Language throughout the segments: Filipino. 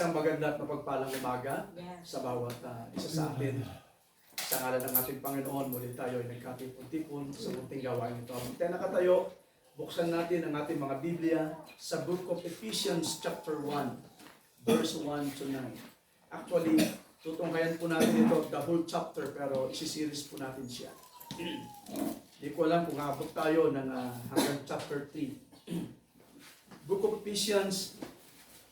Isang maganda at mapagpalang umaga sa bawat isa sa atin. Sa ngalan ng ating Panginoon, muli tayo ay nagkatipon-tipon sa munting gawain ito. Tayo nakatayo, buksan natin ang ating mga Biblia sa Book of Ephesians chapter 1, verse 1 to 9. Actually, tutunghayan po natin ito, the whole chapter, pero isi-series po natin siya. Hindi ko alam kung abot tayo ng hanggang chapter 3. Book of Ephesians,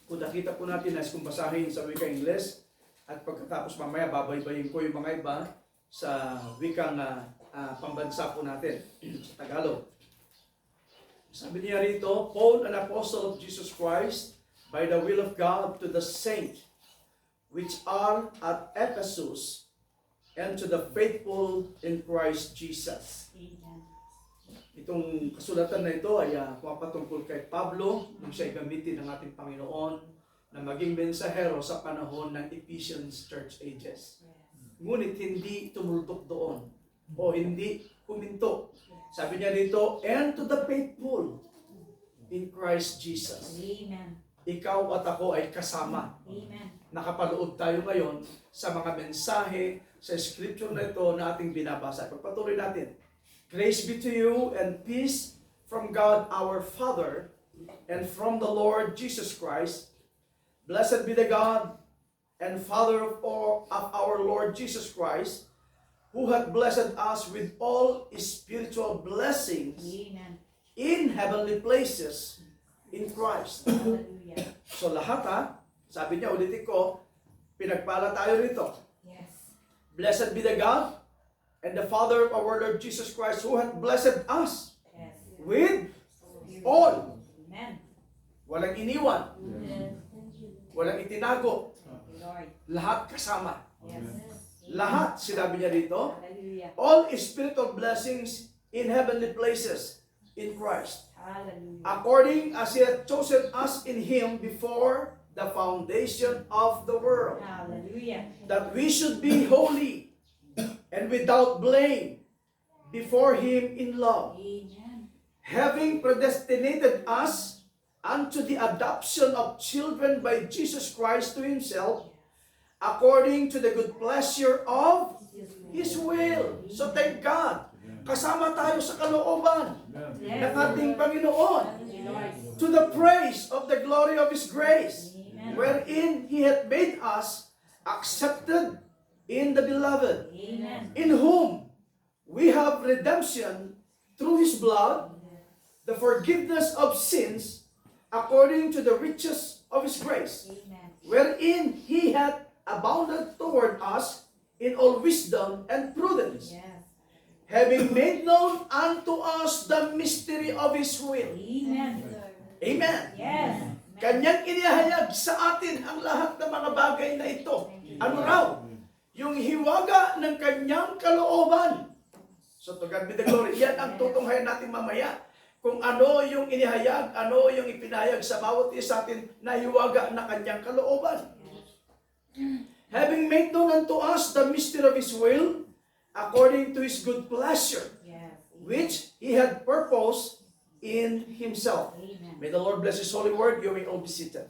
kung nakita po natin as kung basahin sa wikang Ingles, at pagkatapos mamaya babaybayin ko yung mga iba sa wikang pambansa po natin, sa Tagalog. Sabi niya rito, Paul, an apostle of Jesus Christ, by the will of God, to the saints which are at Ephesus, and to the faithful in Christ Jesus. Amen. Itong kasulatan na ito ay pumapatungkol kay Pablo nung siya'y gamitin ng ating Panginoon na maging mensahero sa panahon ng Ephesians Church Ages. Ngunit hindi tumultok doon o hindi huminto. Sabi niya dito, and to the faithful in Christ Jesus. Amen. Ikaw at ako ay kasama. Amen. Nakapaloob tayo ngayon sa mga mensahe sa scripture na ito na ating binabasa. Pagpatuloy natin. Grace be to you and peace from God our Father and from the Lord Jesus Christ. Blessed be the God and Father of our Lord Jesus Christ, who hath blessed us with all spiritual blessings Amen. in heavenly places in Christ. Hallelujah. So lahat sabi niya, ulitin ko, pinagpala tayo rito. Yes. Blessed be the God and the Father of our Lord Jesus Christ, who hath blessed us Yes. with all. Amen. Walang iniwan, Amen. walang itinago, Lord. lahat kasama. Yes. Lahat, sinabi niya dito, Hallelujah. all spiritual blessings in heavenly places in Christ, Hallelujah. according as He hath chosen us in Him before the foundation of the world, Hallelujah. that we should be holy and without blame before Him in love, Amen. having predestinated us unto the adoption of children by Jesus Christ to Himself, according to the good pleasure of His will. So thank God, kasama tayo sa kalooban ng ating Panginoon, Lord. to the praise of the glory of His grace, Amen. wherein He hath made us accepted in the Beloved, Amen. in whom we have redemption through His blood, the forgiveness of sins, according to the riches of His grace, Amen. wherein He hath abounded toward us in all wisdom and prudence, Yes. having made known unto us the mystery of His will. Amen. Amen. Yes. Kanyang inihayag sa atin ang lahat ng mga bagay na ito. Ano raw? Yung hiwaga ng kanyang kalooban. So to God be the glory. Yan ang tutunghayan natin mamaya. Kung ano yung inihayag, ano yung ipinahayag sa bawat isa atin na hiwaga na kanyang kalooban. Having made known unto us the mystery of His will, according to His good pleasure, Yes. which He had purposed in Himself. Amen. May the Lord bless His holy word. You may all be seated.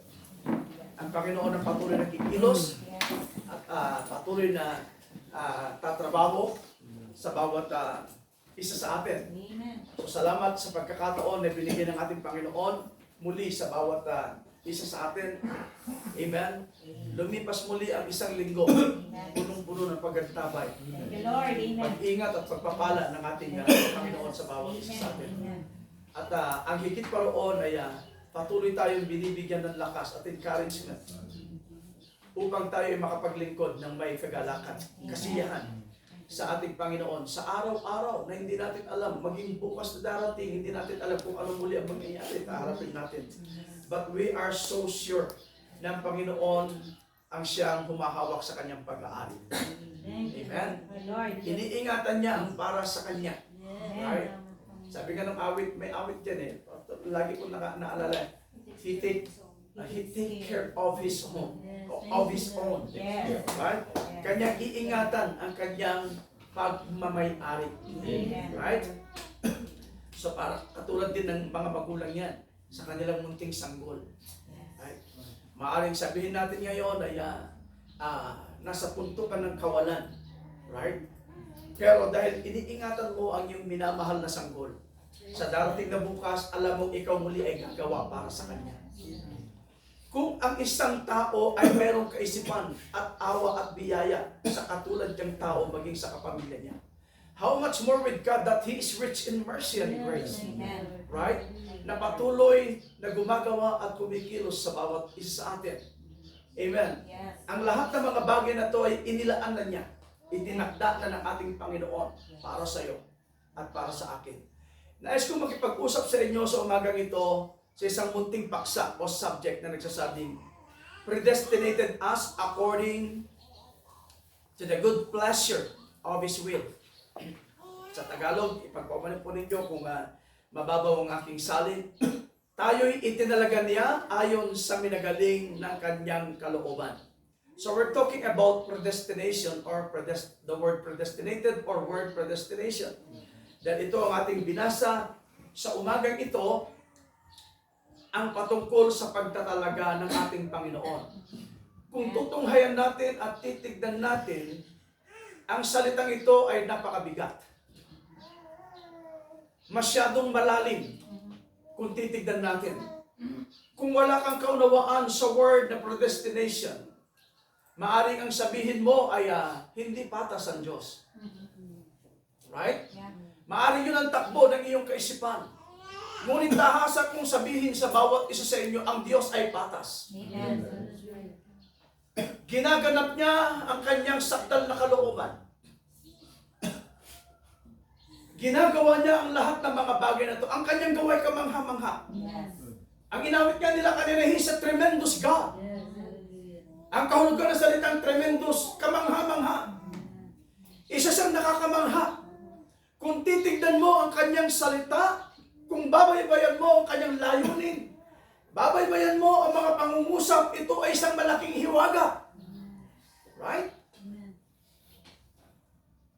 Ang Panginoon ang patuloy na kikilos at patuloy na tatrabaho sa bawat isa sa atin. Amen. So salamat sa pagkakataon na binigyan ng ating Panginoon muli sa bawat isa sa atin. Amen. Lumipas muli ang isang linggo, punong-puno ng paggantabay, Thank you, Lord. Amen. pag-ingat at pagpapala ng ating Panginoon sa bawat isa sa atin. Amen. At ang higit pa roon ay patuloy tayong binibigyan ng lakas at encouragement upang tayo ay makapaglingkod ng may kagalakan, kasiyahan sa ating Panginoon sa araw-araw na hindi natin alam, maging bukas na darating, hindi natin alam kung ano muli ang mangyayari, kaharapin natin. But we are so sure na ang Panginoon ang siyang humahawak sa kanyang pag-aari. Thank you, Amen. Lord. Iniingatan niya ang para sa kanya. Right? Amen. Sabi nga ng awit, may awit dyan lagi ko naalala. He take care of His own. Of His own. Yes. Right? Kanyang iingatan ang kanyang pagmamay-ari. Amen. Right? So para katulad din ng mga magulang yan sa kanilang munting sanggol. Right? Maaring sabihin natin ngayon ay nasa punto ka ng kawalan. Right? Pero dahil iniingatan mo ang iyong minamahal na sanggol, sa darating na bukas, alam mo ikaw muli ay gagawa para sa Kanya. Kung ang isang tao ay mayroong kaisipan at awa at biyaya sa katulad niyang tao maging sa kapamilya niya, how much more with God that He is rich in mercy and grace. Amen. Right? Na patuloy na gumagawa at kumikilos sa bawat isa sa atin. Amen. Yes. Ang lahat ng mga bagay na ito ay inilaan na niya. Itinakda na ng ating Panginoon para sa iyo at para sa akin. Nais kong makipag-usap sa inyo sa umagang ito sa isang munting paksa o subject na nagsasabing predestinated us according to the good pleasure of His will. Sa Tagalog, ipagpapalip po ninyo kung mababaw ang aking salin. Tayo'y itinalaga niya ayon sa minagaling ng kanyang kalooban. So we're talking about predestination or the word predestinated or word predestination. Dahil ito ang ating binasa sa umagang ito, ang patungkol sa pagtatalaga ng ating Panginoon. Kung tutunghayan natin at titignan natin, ang salitang ito ay napakabigat. Masyadong malalim kung titignan natin. Kung wala kang kaunawaan sa word na predestination, maaring ang sabihin mo ay hindi patas ang Diyos. Right? Yeah. Maaring yun ang takbo ng iyong kaisipan. Ngunit tahasa kong sabihin sa bawat isa sa inyo, ang Diyos ay patas. Amen. Ginaganap niya ang kanyang sakdal na kalooban. Ginagawa niya ang lahat ng mga bagay na ito. Ang kanyang gaway kamangha-mangha. Yes. Ang inawit nga nila kanina, He's a tremendous God. Ang kahulugan ng salitang tremendous, kamangha-mangha. Isa siyang nakakamangha. Kung titignan mo ang kanyang salita, kung babaybayan mo ang kanyang layunin, babaybayan mo ang mga pangungusap, ito ay isang malaking hiwaga. Right?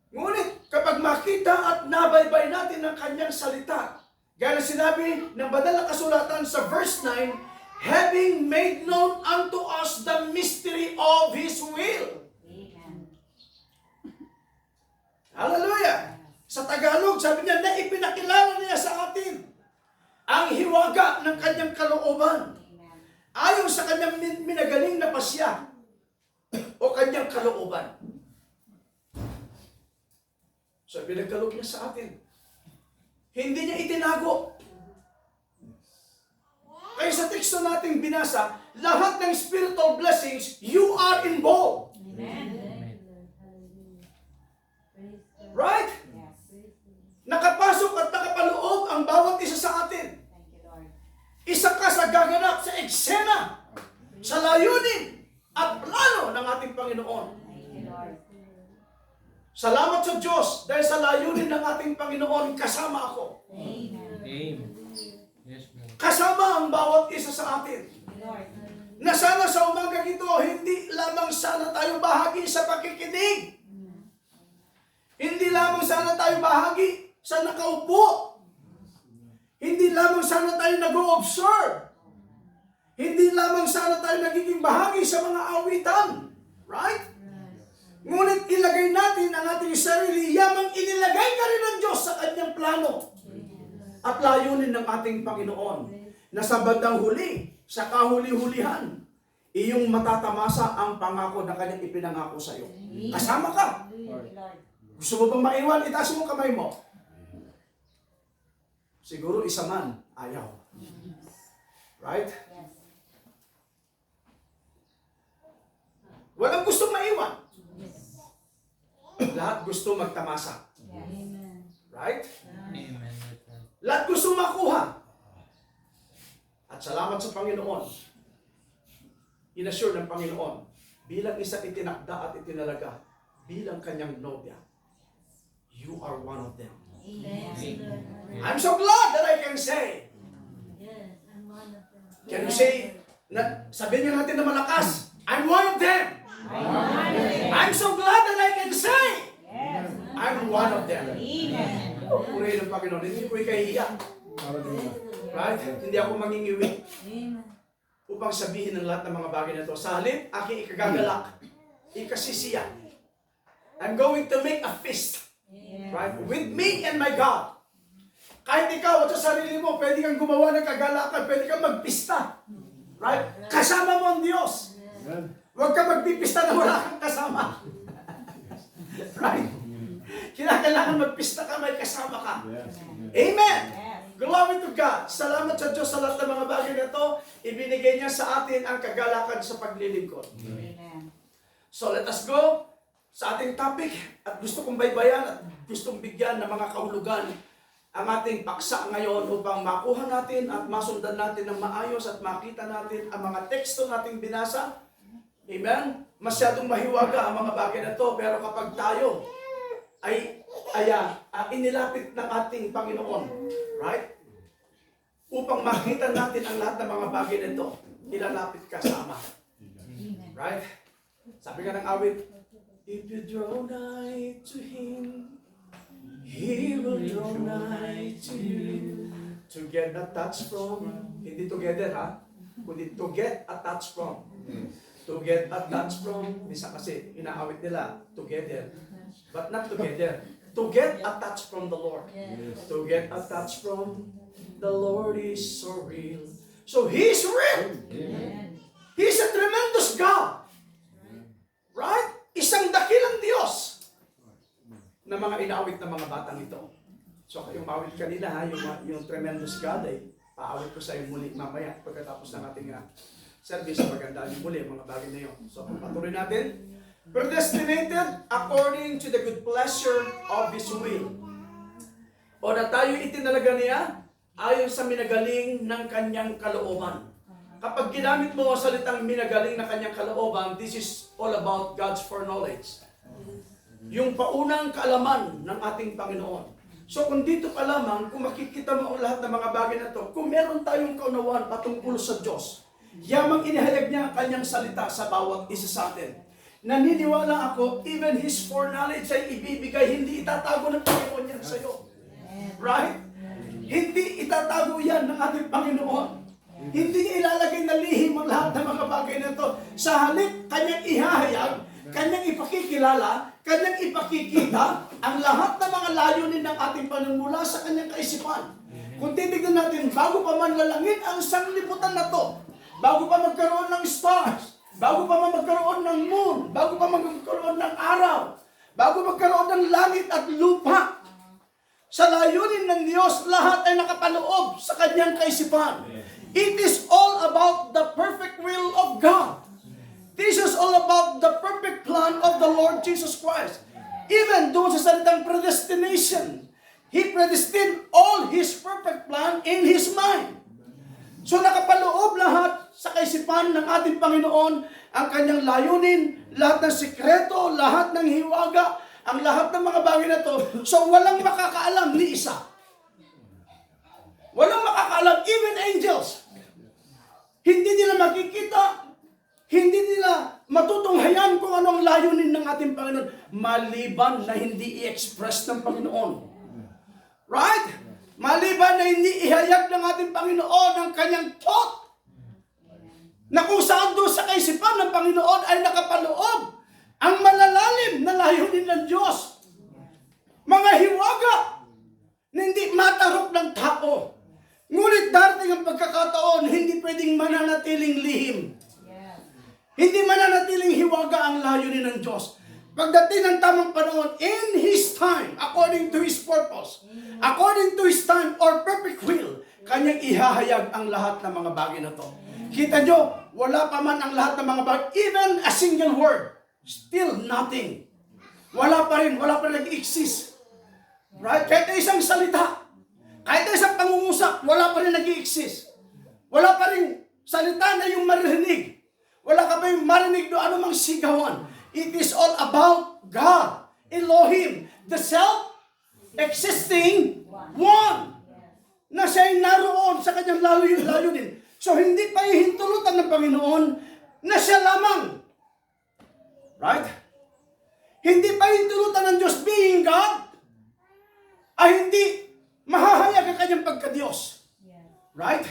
Ngunit, kapag makita at nabaybay natin ang kanyang salita, gaya na sinabi ng banal na kasulatan sa verse 9, having made known unto us the mystery of His will. Amen. Hallelujah! Sa Tagalog, sabi niya na ipinakilala niya sa atin ang hiwaga ng kanyang kalooban. Amen. Ayon sa kanyang minagaling na pasya o kanyang kalooban. So, pinagkaloob niya sa atin. Hindi niya itinago. Kaya sa teksto nating binasa, lahat ng spiritual blessings, you are involved. Amen. Right? Yes. Nakapasok at nakapaloob ang bawat isa sa atin. Thank you, Lord. Isa ka sa gaganap sa eksena, sa layunin at plano ng ating Panginoon. Thank you, Lord. Salamat sa Diyos dahil sa layunin ng ating Panginoon, kasama ako. Amen. Amen. Yes, Lord. Kasama ang bawat isa sa atin. Thank you, Lord. Na sana sa umagang ito, hindi lamang sana tayo bahagi sa pakikinig. Hindi lamang sana tayo bahagi sa nakaupo. Hindi lamang sana tayo nag-o-observe. Hindi lamang sana tayo nagiging bahagi sa mga awitan. Right? Ngunit ilagay natin ang ating sarili, yamang inilagay ka rin ng Diyos sa kanyang plano at layunin ng ating Panginoon na sa bandang huli, sa kahuli-hulihan, iyong matatamasa ang pangako na kanyang ipinangako sa iyo. Kasama ka. Thank you, Lord. Gusto mo bang maiwan? Itaas mo kamay mo. Siguro isa man, ayaw. Right? Yes. Walang gustong maiwan. Lahat gusto magtamasa. Yes. Right? Amen. Yes, Lord. Lahat gusto makuha. At salamat sa Panginoon. Inassure ng Panginoon, bilang isang itinakda at itinalaga, bilang kanyang nobya, you are one of them. Amen. I'm so glad that I can say. Yes, I'm one of them. Can you say, sabihin niyo natin na malakas, I'm one of them. I'm so glad that I can say, Yes. I'm one of them. Amen. Purihin ng Panginoon, hindi ko ikahiya. Right? Hindi ako mangingiwi. Amen. upang sabihin ng lahat ng mga bagay na ito. Sa halip, aking ikagagalak, ikasisiya. I'm going to make a feast. Right? With me and my God. Kahit ikaw at sa sarili mo, pwede kang gumawa ng kagalakan, pwede kang magpista. Right? Kasama mo ang Diyos. Huwag ka magpipista na wala kang kasama. Right? Kinakailangan magpista ka, may kasama ka. Amen! Glory to God! Salamat sa Diyos sa lahat ng mga bagay na ito. Ibinigay niya sa atin ang kagalakan sa paglilingkod. So let us go sa ating topic. At gusto kong baybayan at gustong bigyan ng mga kahulugan ang ating paksa ngayon upang makuha natin at masundan natin ng maayos at makita natin ang mga teksto nating binasa. Amen? Masyadong mahiwaga ang mga bagay na ito, pero kapag tayo ay inilapit ng ating Panginoon, right? Upang makita natin ang lahat ng mga bagay na ito, ilalapit ka sa Ama. Right? Sabi nga ng awit, if you draw nigh to Him, He will draw nigh to you. To get a touch from, hindi together ha, kundi to get a touch from. To get a touch from, misa kasi inaawit nila, together, but not together. To get a touch from the Lord. To get a touch from the Lord is so real. So He's real. He's a tremendous God. Right? Isang dakilang Diyos na mga inaawit ng mga batang ito. So yung awit kanila ha, yung tremendous God ay paawit ko sa iyo muli mamaya pagkatapos ng ating service. Maganda yung muli mga bagay na yun. So patuloy natin. Predestinated according to the good pleasure of His will. O na tayo itinalaga niya ayon sa minagaling ng kanyang kalooban. Kapag ginamit mo ang salitang minagaling na kanyang kalooban, this is all about God's foreknowledge. Yung paunang kaalaman ng ating Panginoon. So kung dito pa lamang, kung makikita mo ang lahat ng mga bagay na to, kung meron tayong kaunawaan patungkol sa Diyos, yamang inihayag niya ang kanyang salita sa bawat isa sa atin. Naniniwala ako, even His foreknowledge ay ibibigay, hindi itatago ng Panginoon yan sa iyo. Right? Hindi itatago yan ng ating Panginoon. Hindi niya ilalagay na lihim ang lahat ng mga bagay na ito. Sa halip, kanyang ihahayag, kanyang ipakikilala, kanyang ipakikita ang lahat ng mga layunin ng ating panunmula sa kanyang kaisipan. Kung titignan natin, bago pa man lalangin ang sanglibutan na to, bago pa magkaroon ng stars, bago pa man magkaroon ng moon, bago pa magkaroon ng araw, bago magkaroon ng langit at lupa, sa layunin ng Diyos, lahat ay nakapaloob sa kanyang kaisipan. It is all about the perfect will of God. This is all about the perfect plan of the Lord Jesus Christ. Even doon sa salitang predestination, He predestined all His perfect plan in His mind. So nakapaloob lahat sa kaisipan ng ating Panginoon ang kanyang layunin, lahat ng sikreto, lahat ng hiwaga, ang lahat ng mga bagay na to. So walang makakaalam ni isa. Walang makakaalam, even angels. Hindi nila makikita, hindi nila matutunghayan kung anong layunin ng ating Panginoon, maliban na hindi i-express ng Panginoon. Right? Maliban na hindi ihayag ng ating Panginoon ang kanyang thought, na kung saan doon sa kaisipan ng Panginoon ay nakapaloob ang malalalim na layunin ng Diyos. Mga hiwaga na hindi matarok ng tao. Ngunit darating ang pagkakataon, hindi pwedeng mananatiling lihim. Hindi mananatiling hiwaga ang layunin ng Diyos. Pagdating ng tamang panahon, in His time, according to His purpose, according to His time or perfect will, kanyang ihahayag ang lahat ng mga bagay na to. Kita nyo, wala pa man ang lahat ng mga bagay, even a single word, still nothing. Wala pa rin nag-i-exist. Right? Kahit na isang salita, kahit na isang pangungusap, wala pa rin nag-i-exist. Wala pa rin salita na yung maririnig. Wala ka pa yung marinig doon anumang sigawan. It is all about God, Elohim, the self-existing one, na siya'y naroon sa kanyang layunin. So hindi pa ihintulutan ng Panginoon na siya lamang. Right? Hindi pa ihintulutan ng Diyos being God, ay hindi mahahayag ang kanyang pagka-Diyos. Right?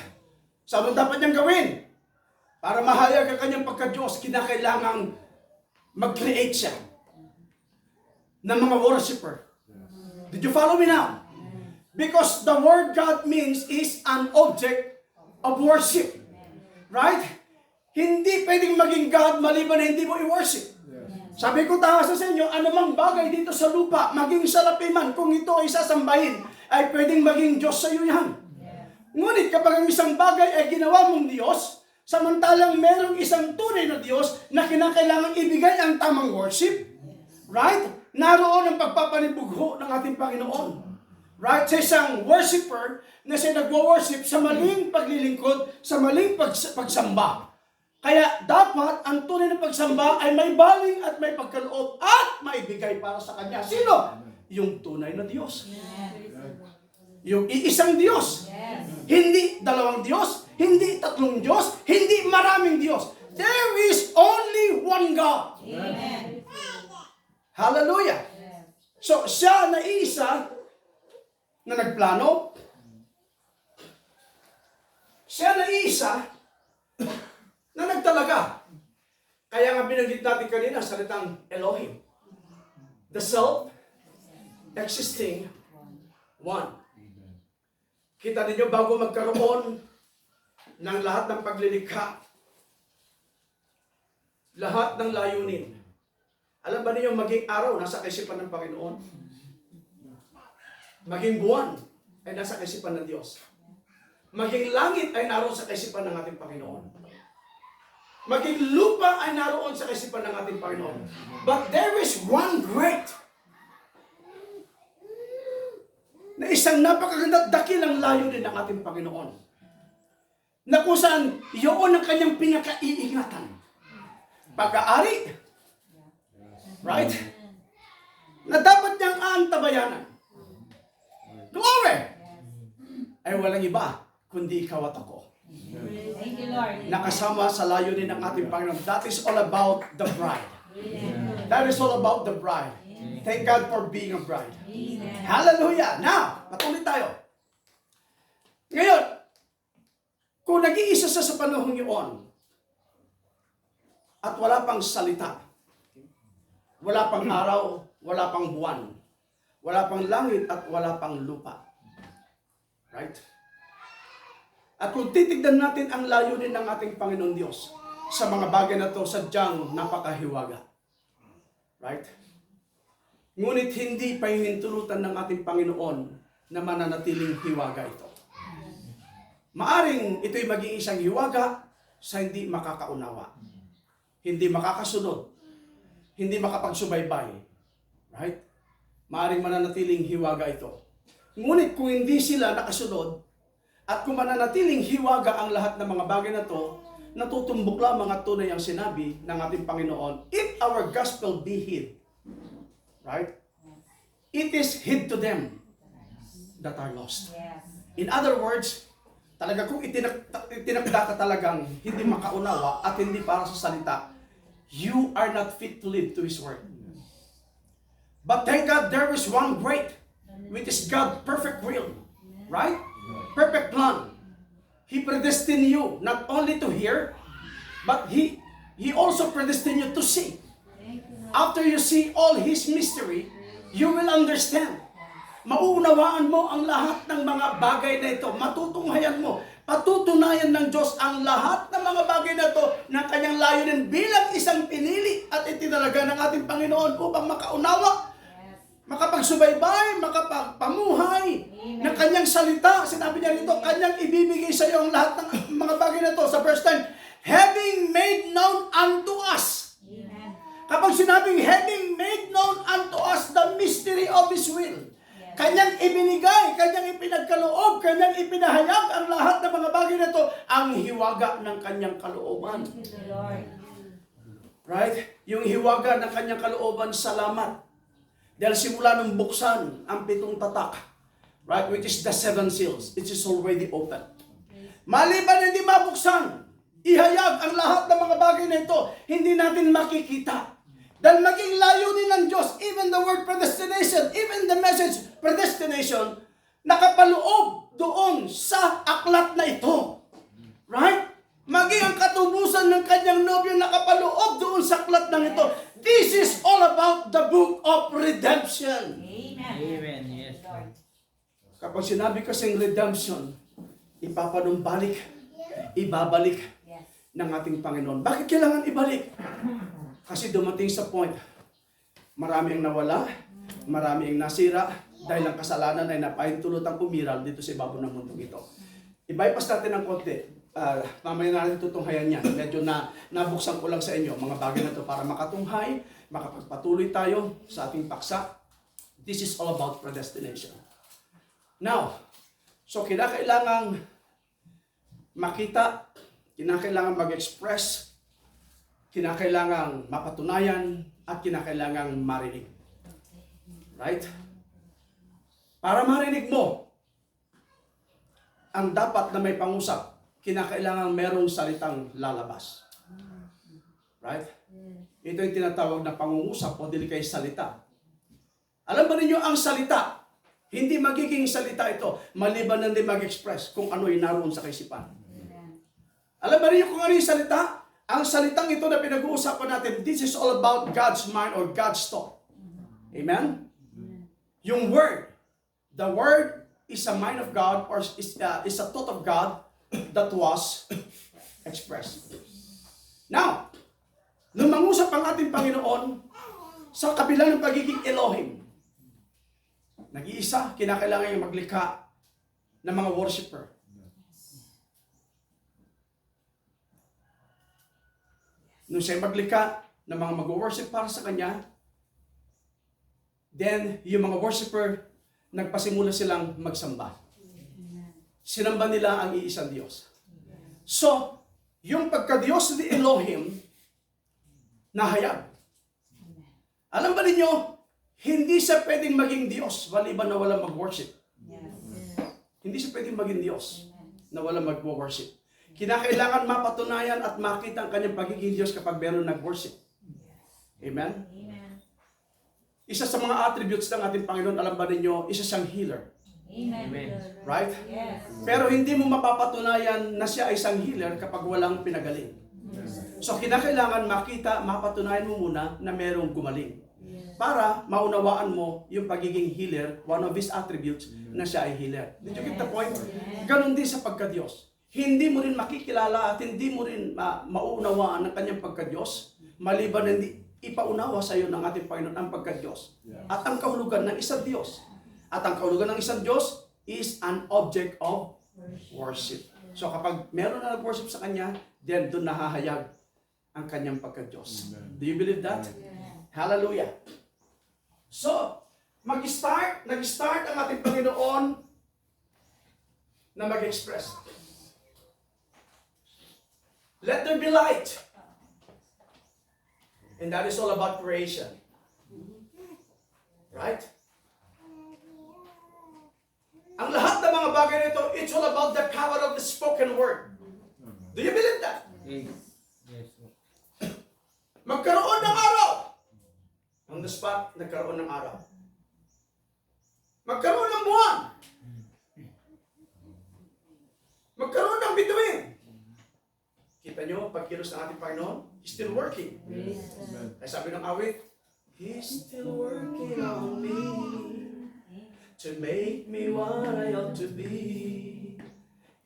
So ano dapat niyang gawin? Para mahayag ang kanyang pagka-Diyos, kinakailangang mag-create siya ng mga worshiper. Did you follow me now? Because the word God means is an object of worship. Right? Hindi pwedeng maging God maliban na hindi mo i-worship. Sabi ko taas sa inyo, anumang bagay dito sa lupa, maging salapi man, kung ito ay sasambahin, ay pwedeng maging Diyos sa iyo yan. Ngunit kapag ang isang bagay ay ginawa mong Diyos, samantalang merong isang tunay na Diyos na kinakailangan ibigay ang tamang worship, right? Naroon ang pagpapanibugho ng ating Panginoon. Right? Sa isang worshiper na siya nagwo-worship sa maling paglilingkod, sa maling pagsamba. Kaya dapat ang tunay na pagsamba ay may baling at may pagkaloob at maibigay para sa Kanya. Sino? Yung tunay na Diyos. Yung iisang Diyos. Hindi dalawang Diyos, hindi tatlong Diyos, hindi maraming Diyos. There is only one God. Amen. Hallelujah. So, siya na isa na nagplano. Siya na isa na nagtalaga. Kaya nga binanggit natin kanina, salitang Elohim. The self-existing one. Kita ninyo, bago magkaroon ng lahat ng paglilikha, lahat ng layunin, alam ba ninyo, maging araw, nasa kaisipan ng Panginoon? Maging buwan, ay nasa kaisipan ng Diyos. Maging langit, ay naroon sa kaisipan ng ating Panginoon. Maging lupa, ay naroon sa kaisipan ng ating Panginoon. But there is one great, na isang napakaganda dakilang layunin ng ating Panginoon. Na kung saan, yun ang kanyang pinakaiingatan. Pag-aari, right? Na dapat niyang aantabayanan. Glory! Ay walang iba, kundi ikaw at ako. Thank you, Lord. Nakasama sa layunin ng ating Panginoon. That is all about the bride. That is all about the bride. Thank God for being a bride. Hallelujah! Now, patuloy tayo. Ngayon, kung nag-iisa sa panahong yun, at wala pang salita, wala pang araw, wala pang buwan, wala pang langit, at wala pang lupa. Right? At kung titignan natin ang layunin ng ating Panginoon Diyos sa mga bagay na ito, sadyang napakahiwaga. Right? Ngunit hindi pahihintulutan ng ating Panginoon na mananatiling hiwaga ito. Maaring ito'y maging isang hiwaga sa hindi makakaunawa, hindi makakasunod, hindi makapagsubaybay. Right? Maaring mananatiling hiwaga ito. Ngunit kung hindi sila nakasunod, at kung mananatiling hiwaga ang lahat ng mga bagay na ito, natutumbok lamang at tunay ang sinabi ng ating Panginoon, if our gospel be hid, right? It is hid to them that are lost. Yes. In other words, talaga kung itinakda ka talagang hindi makaunawa at hindi para sa salita, you are not fit to live to His word. But thank God there is one great, which is God's perfect will. Right? Perfect plan. He predestined you not only to hear, but He also predestined you to see. After you see all His mystery, you will understand. Mauunawaan mo ang lahat ng mga bagay na ito. Matutunghayan mo. Patutunayan ng Diyos ang lahat ng mga bagay na ito na kanyang layunin bilang isang pinili at itinalaga ng ating Panginoon upang makaunawa, makapagsubaybay, makapagpamuhay ng kanyang salita. Sinabi niya rito, kanyang ibibigay sa iyo ang lahat ng mga bagay na ito. Sa first time, having made known unto us. Amen. Kapag sinabing having made known unto us the mystery of His will, kanyang ibinigay, kanyang ipinagkaloob, kanyang ipinahayag ang lahat ng mga bagay na ito, ang hiwaga ng kanyang kalooban. Thank you, Lord. Right? Yung hiwaga ng kanyang kalooban, salamat. Dahil simula nung buksan ang 7 tatak, right, which is the 7 seals, it is already open. Maliban hindi mabuksan, ihayag ang lahat ng mga bagay na ito, hindi natin makikita. Dahil maging layunin ng Diyos, even the word predestination, even the message predestination, nakapaloob doon sa aklat na ito. Right? maging ang katubusan ng kanyang nobyo nakapaloob doon sa aklat ng ito. This is all about the book of redemption. Amen. Amen. Yes, Lord. Kapag sinabi kasing redemption, ipapanumbalik, ibabalik Yes. ng ating Panginoon. Bakit kailangan ibalik? Kasi dumating sa point, marami ang nawala, marami ang nasira, dahil ang kasalanan ay napahintulutang umiral dito sa ibabaw ng mundong ito. I-bypass natin ng konti. Mamaya na natin tutunghayan yan. Medyo nabuksan ko lang sa inyo mga bagay na ito para makatunghay, makapagpatuloy tayo sa ating paksa. This is all about predestination. Now, so kinakailangang makita, kinakailangang mag-express, kinakailangang mapatunayan, at kinakailangang marinig. Right? Para marinig mo, ang dapat na may pangusap, kinakailangan merong salitang lalabas. Right? Ito yung tinatawag na pangungusap o dili kay salita. Alam ba ninyo ang salita? Hindi magiging salita ito maliban na hindi mag-express kung ano yung naroon sa kaisipan. Alam ba ninyo kung ano yung salita? Ang salitang ito na pinag-uusapan natin, this is all about God's mind or God's thought. Amen? Yung word. The word is a mind of God or is a thought of God that was expressed. Now, nung mangusap ang ating Panginoon sa kabila ng pagiging Elohim, nag-iisa, kinakailangan yung maglikha ng mga worshiper. Nung siya maglikha ng mga mag-worship para sa Kanya, then yung mga worshiper, nagpasimula silang magsamba. Sinamba nila ang iisang Diyos. So, yung pagka-Diyos ni Elohim, nahayag. Alam ba ninyo, hindi siya pwedeng maging Diyos maliban na walang mag-worship. Hindi siya pwedeng maging Diyos na walang mag-worship. Kinakailangan mapatunayan at makita ang kanyang pagiging Diyos kapag meron nag-worship. Amen? Isa sa mga attributes ng ating Panginoon, alam ba ninyo, isa siyang healer. Amen. Right? Yes. Pero hindi mo mapapatunayan na siya ay isang healer kapag walang pinagaling. So kinakailangan makita, mapatunayan mo muna na merong gumaling. Para maunawaan mo yung pagiging healer, one of his attributes na siya ay healer. Did you get the point? Ganon din sa pagka-Diyos. Hindi mo rin makikilala at hindi mo rin mauunawaan ng kanyang pagka-Diyos maliban na hindi ipaunawa sa iyo ng ating Panginoon ang pagka-Diyos. At ang kahulugan ng isang Diyos. At ang kahulugan ng isang Diyos is an object of worship. So kapag meron na nag-worship sa Kanya, then doon nahahayag ang Kanyang pagka-Diyos. Do you believe that? Hallelujah. So, nag-start ang ating Panginoon na mag-express. Let there be light. And that is all about creation. Right? Ang lahat ng mga bagay nito, it's all about the power of the spoken word. Do you believe that? Yes. Yes, Lord. Magkaroon ng araw. On the spot, nagkaroon ng araw. Magkaroon ng buwan. Magkaroon ng bituin. Kita nyo, pagkilos ng ating Panginoon, He's still working. Ay sabi ng awit, He's still working on me to make me what I ought to be.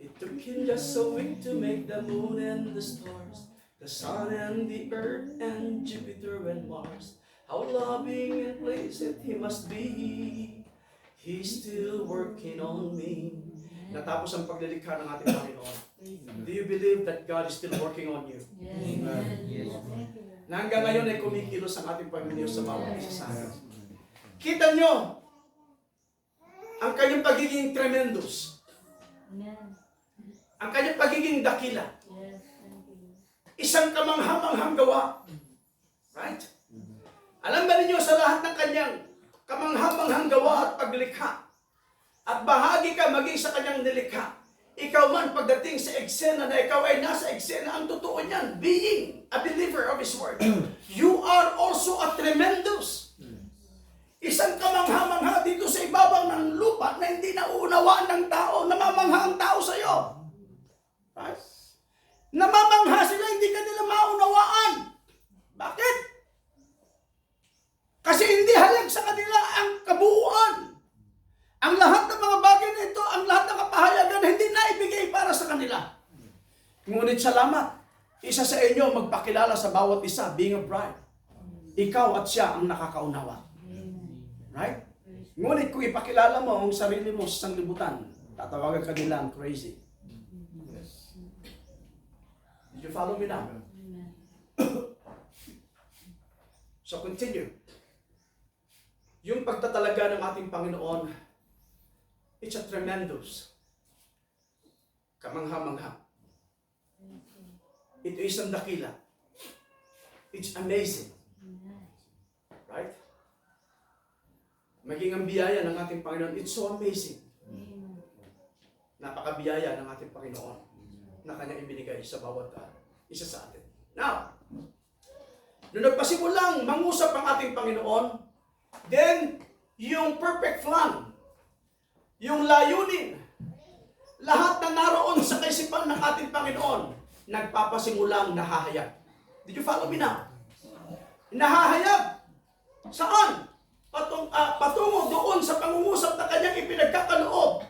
It took Him just a week to make the moon and the stars, the sun and the earth and Jupiter and Mars. How loving and pleasant He must be. He's still working on me. Natapos ang paglilikha ng ating Panginoon. Do you believe that God is still working on you? Yes, Lord. Na hanggang ngayon ay kumikilos ang ating Panginoon sa bawat isa sa atin. Kita nyo ang kanyang pagiging tremendous. Ang kanyang pagiging dakila. Isang kamanghamanghang gawa. Right? Alam ba ninyo sa lahat ng kanyang kamanghamanghang gawa at paglikha, at bahagi ka maging sa kanyang nilikha, ikaw man pagdating sa eksena na ikaw ay nasa eksena, ang totoo niyan, being a believer of His Word, you are also a tremendous. Isang kamangha-mangha dito sa ibabaw ng lupa na hindi nauunawaan ng tao, namamangha ang tao sa iyo. Right? Namamangha sila, hindi ka nila maunawaan. Bakit? Kasi hindi halag sa kanila ang kabuuan. Ang lahat ng mga bagay na ito, ang lahat ng kapahayagan, hindi na ibigay para sa kanila. Ngunit salamat, isa sa inyo magpakilala sa bawat isa, being a bride. Ikaw at siya ang nakakaunawa. Right? Ngunit kung ipakilala mo ang sarili mo sa sanglibutan, tatawagan ka nila ang crazy. Did you follow me now? So continue. Yung pagtatalaga ng ating Panginoon, it's a tremendous, kamangha-mangha. Ito isang dakila. It's amazing. Right? Maging ang biyaya ng ating Panginoon, it's so amazing. Napakabiyaya ng ating Panginoon na Kanyang ibinigay sa bawat isa sa atin. Now, nung nagpasimulang mangusap ang ating Panginoon, then, yung perfect plan, yung layunin, lahat na naroon sa kaisipan ng ating Panginoon, nagpapasimulang nahahayag. Did you follow me now? Nahahayag. Saan? Patungo doon sa pangungusap na Kanyang ipinagkakaloob.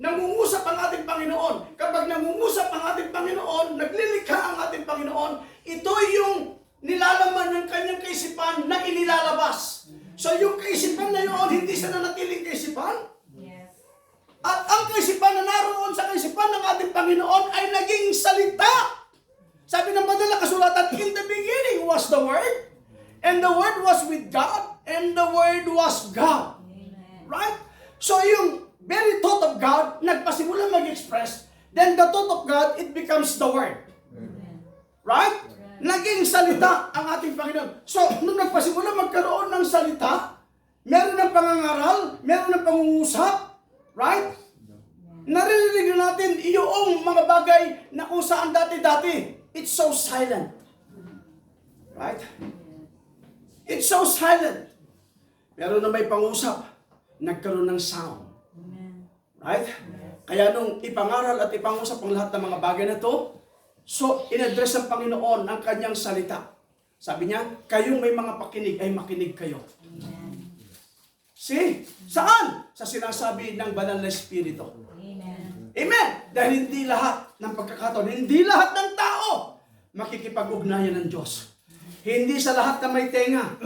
Nangungusap ang ating Panginoon. Kapag nangungusap ang ating Panginoon, naglilikha ang ating Panginoon, ito yung nilalaman ng Kanyang kaisipan na inilalabas. So yung kaisipan na yun, hindi siya nanatiling kaisipan. Yes. At ang kaisipan na naroon sa kaisipan ng ating Panginoon ay naging salita. Sabi ng banal na kasulatan, in the beginning was the Word, and the Word was with God, and the Word was God. Amen. Right? So yung very thought of God, nagpasimula mag-express, then the thought of God, it becomes the Word. Amen. Right? Naging salita ang ating Panginoon. So, nung nagpasimula magkaroon ng salita, meron ng pangangaral, meron ng pangungusap, right? Naririnig na natin yung mga bagay na kung saan dati-dati, it's so silent. Right? It's so silent. Pero na may pangusap, nagkaroon ng sound. Amen. Right? Kaya nung ipangaral at ipangusap ang lahat ng mga bagay na to, so in-address ng Panginoon ang Kanyang salita. Sabi niya, kayong may mga pakinig ay makinig kayo. Amen. See? Saan? Sa sinasabi ng banal na Espiritu. Amen. Amen! Dahil hindi lahat ng pagkakataon, hindi lahat ng tao makikipag-ugnayan ng Diyos. Hindi sa lahat na may tenga.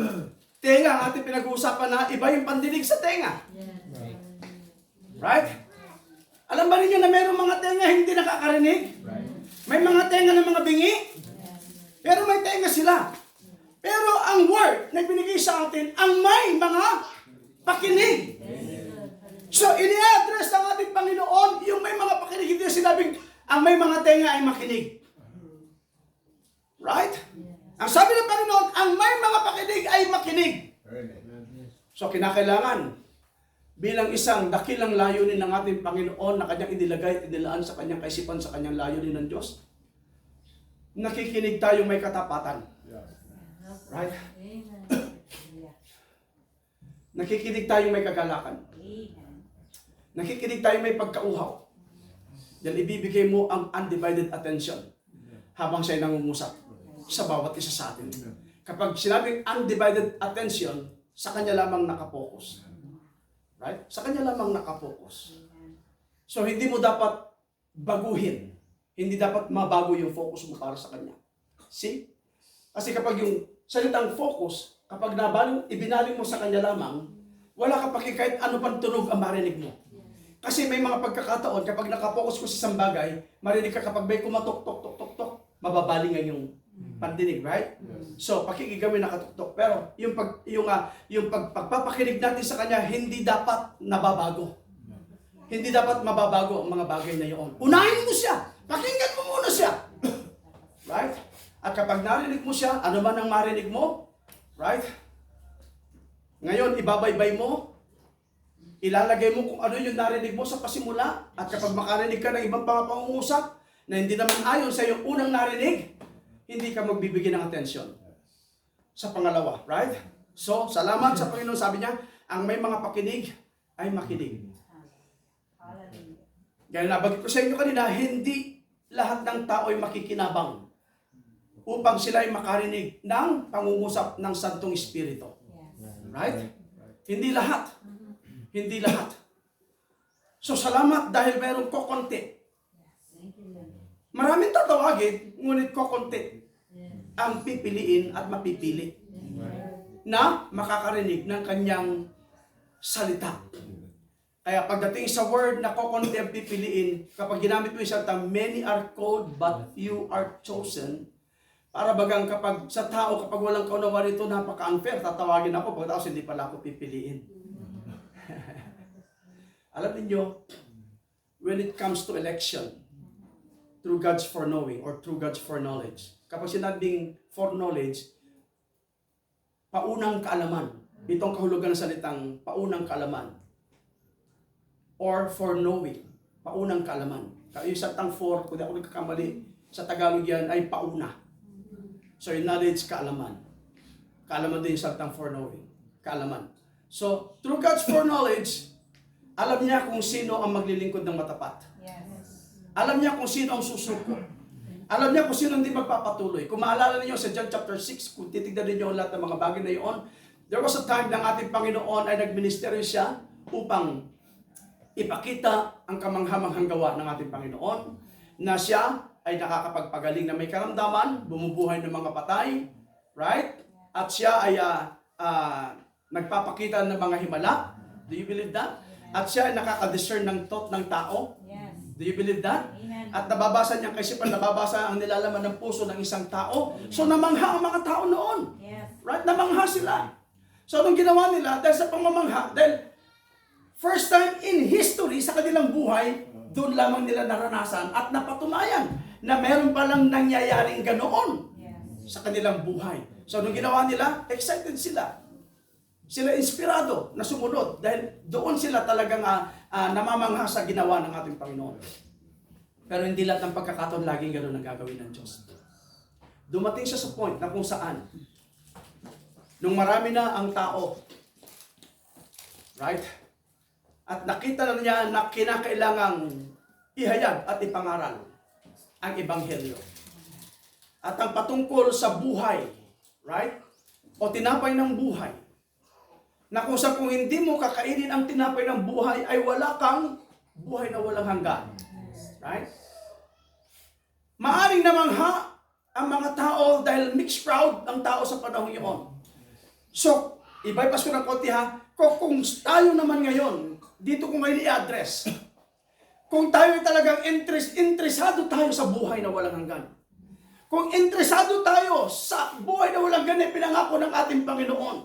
Tenga ang ating pinag-uusapan na iba yung pandinig sa tenga. Yes. Right? Alam ba ninyo na mayroong mga tenga hindi nakakarinig? May mga tenga ng mga bingi? Pero may tenga sila. Pero ang word na binigay sa atin, ang may mga pakinig. So, ini-address ng ating Panginoon, yung may mga pakinig, hindi sinabing, ang may mga tenga ay makinig. Right? Ang sabi ng Panginoon, ang may mga pakinig ay makinig. So, kinakailangan, bilang isang dakilang layunin ng ating Panginoon na Kanyang inilagay at inilaan sa Kanyang kaisipan, sa Kanyang layunin ng Diyos, nakikinig tayo may katapatan. Right? Amen. Nakikinig tayo may kagalakan. Amen. Nakikinig tayo may pagkauhaw. Yan ibibigay mo ang undivided attention habang siya'y nangungusap sa bawat isa sa atin. Kapag sinabing undivided attention, sa Kanya lamang nakapokus. Right? Sa Kanya lamang nakapokus. So hindi mo dapat baguhin. Hindi dapat mabago yung focus mo para sa Kanya. See? Kasi kapag yung salitang focus, kapag ibinaling mo sa Kanya lamang, wala ka kahit ano pang tunog ang marinig mo. Kasi may mga pagkakataon, kapag nakapokus ko sa isang bagay, marinig ka kapag may kumatok-tok-tok-tok, mababaling ang yung pandinig, right? So, pakikigawin nakatok-tok. Pero yung pagpapakinig natin sa Kanya, hindi dapat nababago. Hindi dapat mababago ang mga bagay na yun. Unahin mo siya. Pakinggan mo muna siya. Right? At kapag narinig mo siya, ano man ang marinig mo, right? Ngayon, ibabaybay mo, ilalagay mo kung ano yung narinig mo sa pasimula, at kapag makarinig ka ng ibang pangungusap na hindi naman ayon sa iyong unang narinig, hindi ka magbibigyan ng atensyon sa pangalawa, right? So, salamat sa Panginoon. Sabi niya, ang may mga pakinig ay makinig. Gaya nabagit ko sa inyo kanina, hindi lahat ng tao ay makikinabang upang sila ay makarinig ng pangungusap ng Santong Espiritu. Right? Hindi lahat. Hindi lahat. So salamat dahil mayroong kokonti. Maraming tatawagin, ngunit kokonti ang pipiliin at mapipili na makakarinig ng kanyang salita. Kaya pagdating sa word na kokonti ang pipiliin, kapag ginamit mo yung salita, many are called but few are chosen. Para bagang kapag sa tao, kapag walang kaunawa nito, napaka-unfair, tatawagin ako, pagkatapos hindi pala ako pipiliin. Alam niyo, when it comes to election, through God's foreknowing or through God's foreknowledge, kapag sinabing foreknowledge, paunang kaalaman. Itong kahulugan ng salitang paunang kaalaman. Or foreknowing, paunang kaalaman. Yung salitang for, kung di ako nagkakamali, sa Tagalog yan ay pauna. So yung knowledge, kaalaman. Kaalaman din yung salitang foreknowing. Kaalaman. So, through God's foreknowledge, alam niya kung sino ang maglilingkod ng matapat. Alam niya kung sino ang susuko. Alam niya kung sino hindi magpapatuloy. Kung maalala niyo sa John chapter 6, kung titignan niyo lahat ng mga bagay na iyon, there was a time ng ating Panginoon ay nagministeryo siya upang ipakita ang kamanghamanghang gawa ng ating Panginoon na siya ay nakakapagpagaling na may karamdaman, bumubuhay ng mga patay, right? At siya ay nagpapakita ng mga himala. Do you believe that? At siya ay nakaka-discern ng thought ng tao. Do you believe that? Amen. At nababasa niyang kaisipan, nababasa ang nilalaman ng puso ng isang tao. So namangha ang mga tao noon. Right? Namangha sila. So anong ginawa nila? Dahil sa pamamangha, dahil first time in history sa kanilang buhay, doon lamang nila naranasan at napatunayan na meron palang nangyayaring ganoon sa kanilang buhay. So anong ginawa nila? Excited sila. Sila inspirado na sumunod dahil doon sila talagang namamangha sa ginawa ng ating Panginoon. Pero hindi lahat ng pagkakataon laging ganoon ang gagawin ng Diyos. Dumating siya sa point na kung saan nung marami na ang tao, right? At nakita na niya na kinakailangang ihayag at ipangaral ang Ebanghelyo. At ang patungkol sa buhay, right? O tinapay ng buhay, na kung sa kung hindi mo kakainin ang tinapay ng buhay, ay wala kang buhay na walang hanggan. Right? Maaring namangha ang mga tao dahil mixed crowd ang tao sa panahon iyon. So, i-bypass ko ng konti ha, kung tayo naman ngayon, dito ko ngayon i-address, kung tayo talagang interesado tayo sa buhay na walang hanggan, kung interesado tayo sa buhay na walang hanggan, pinangako ng ating Panginoon,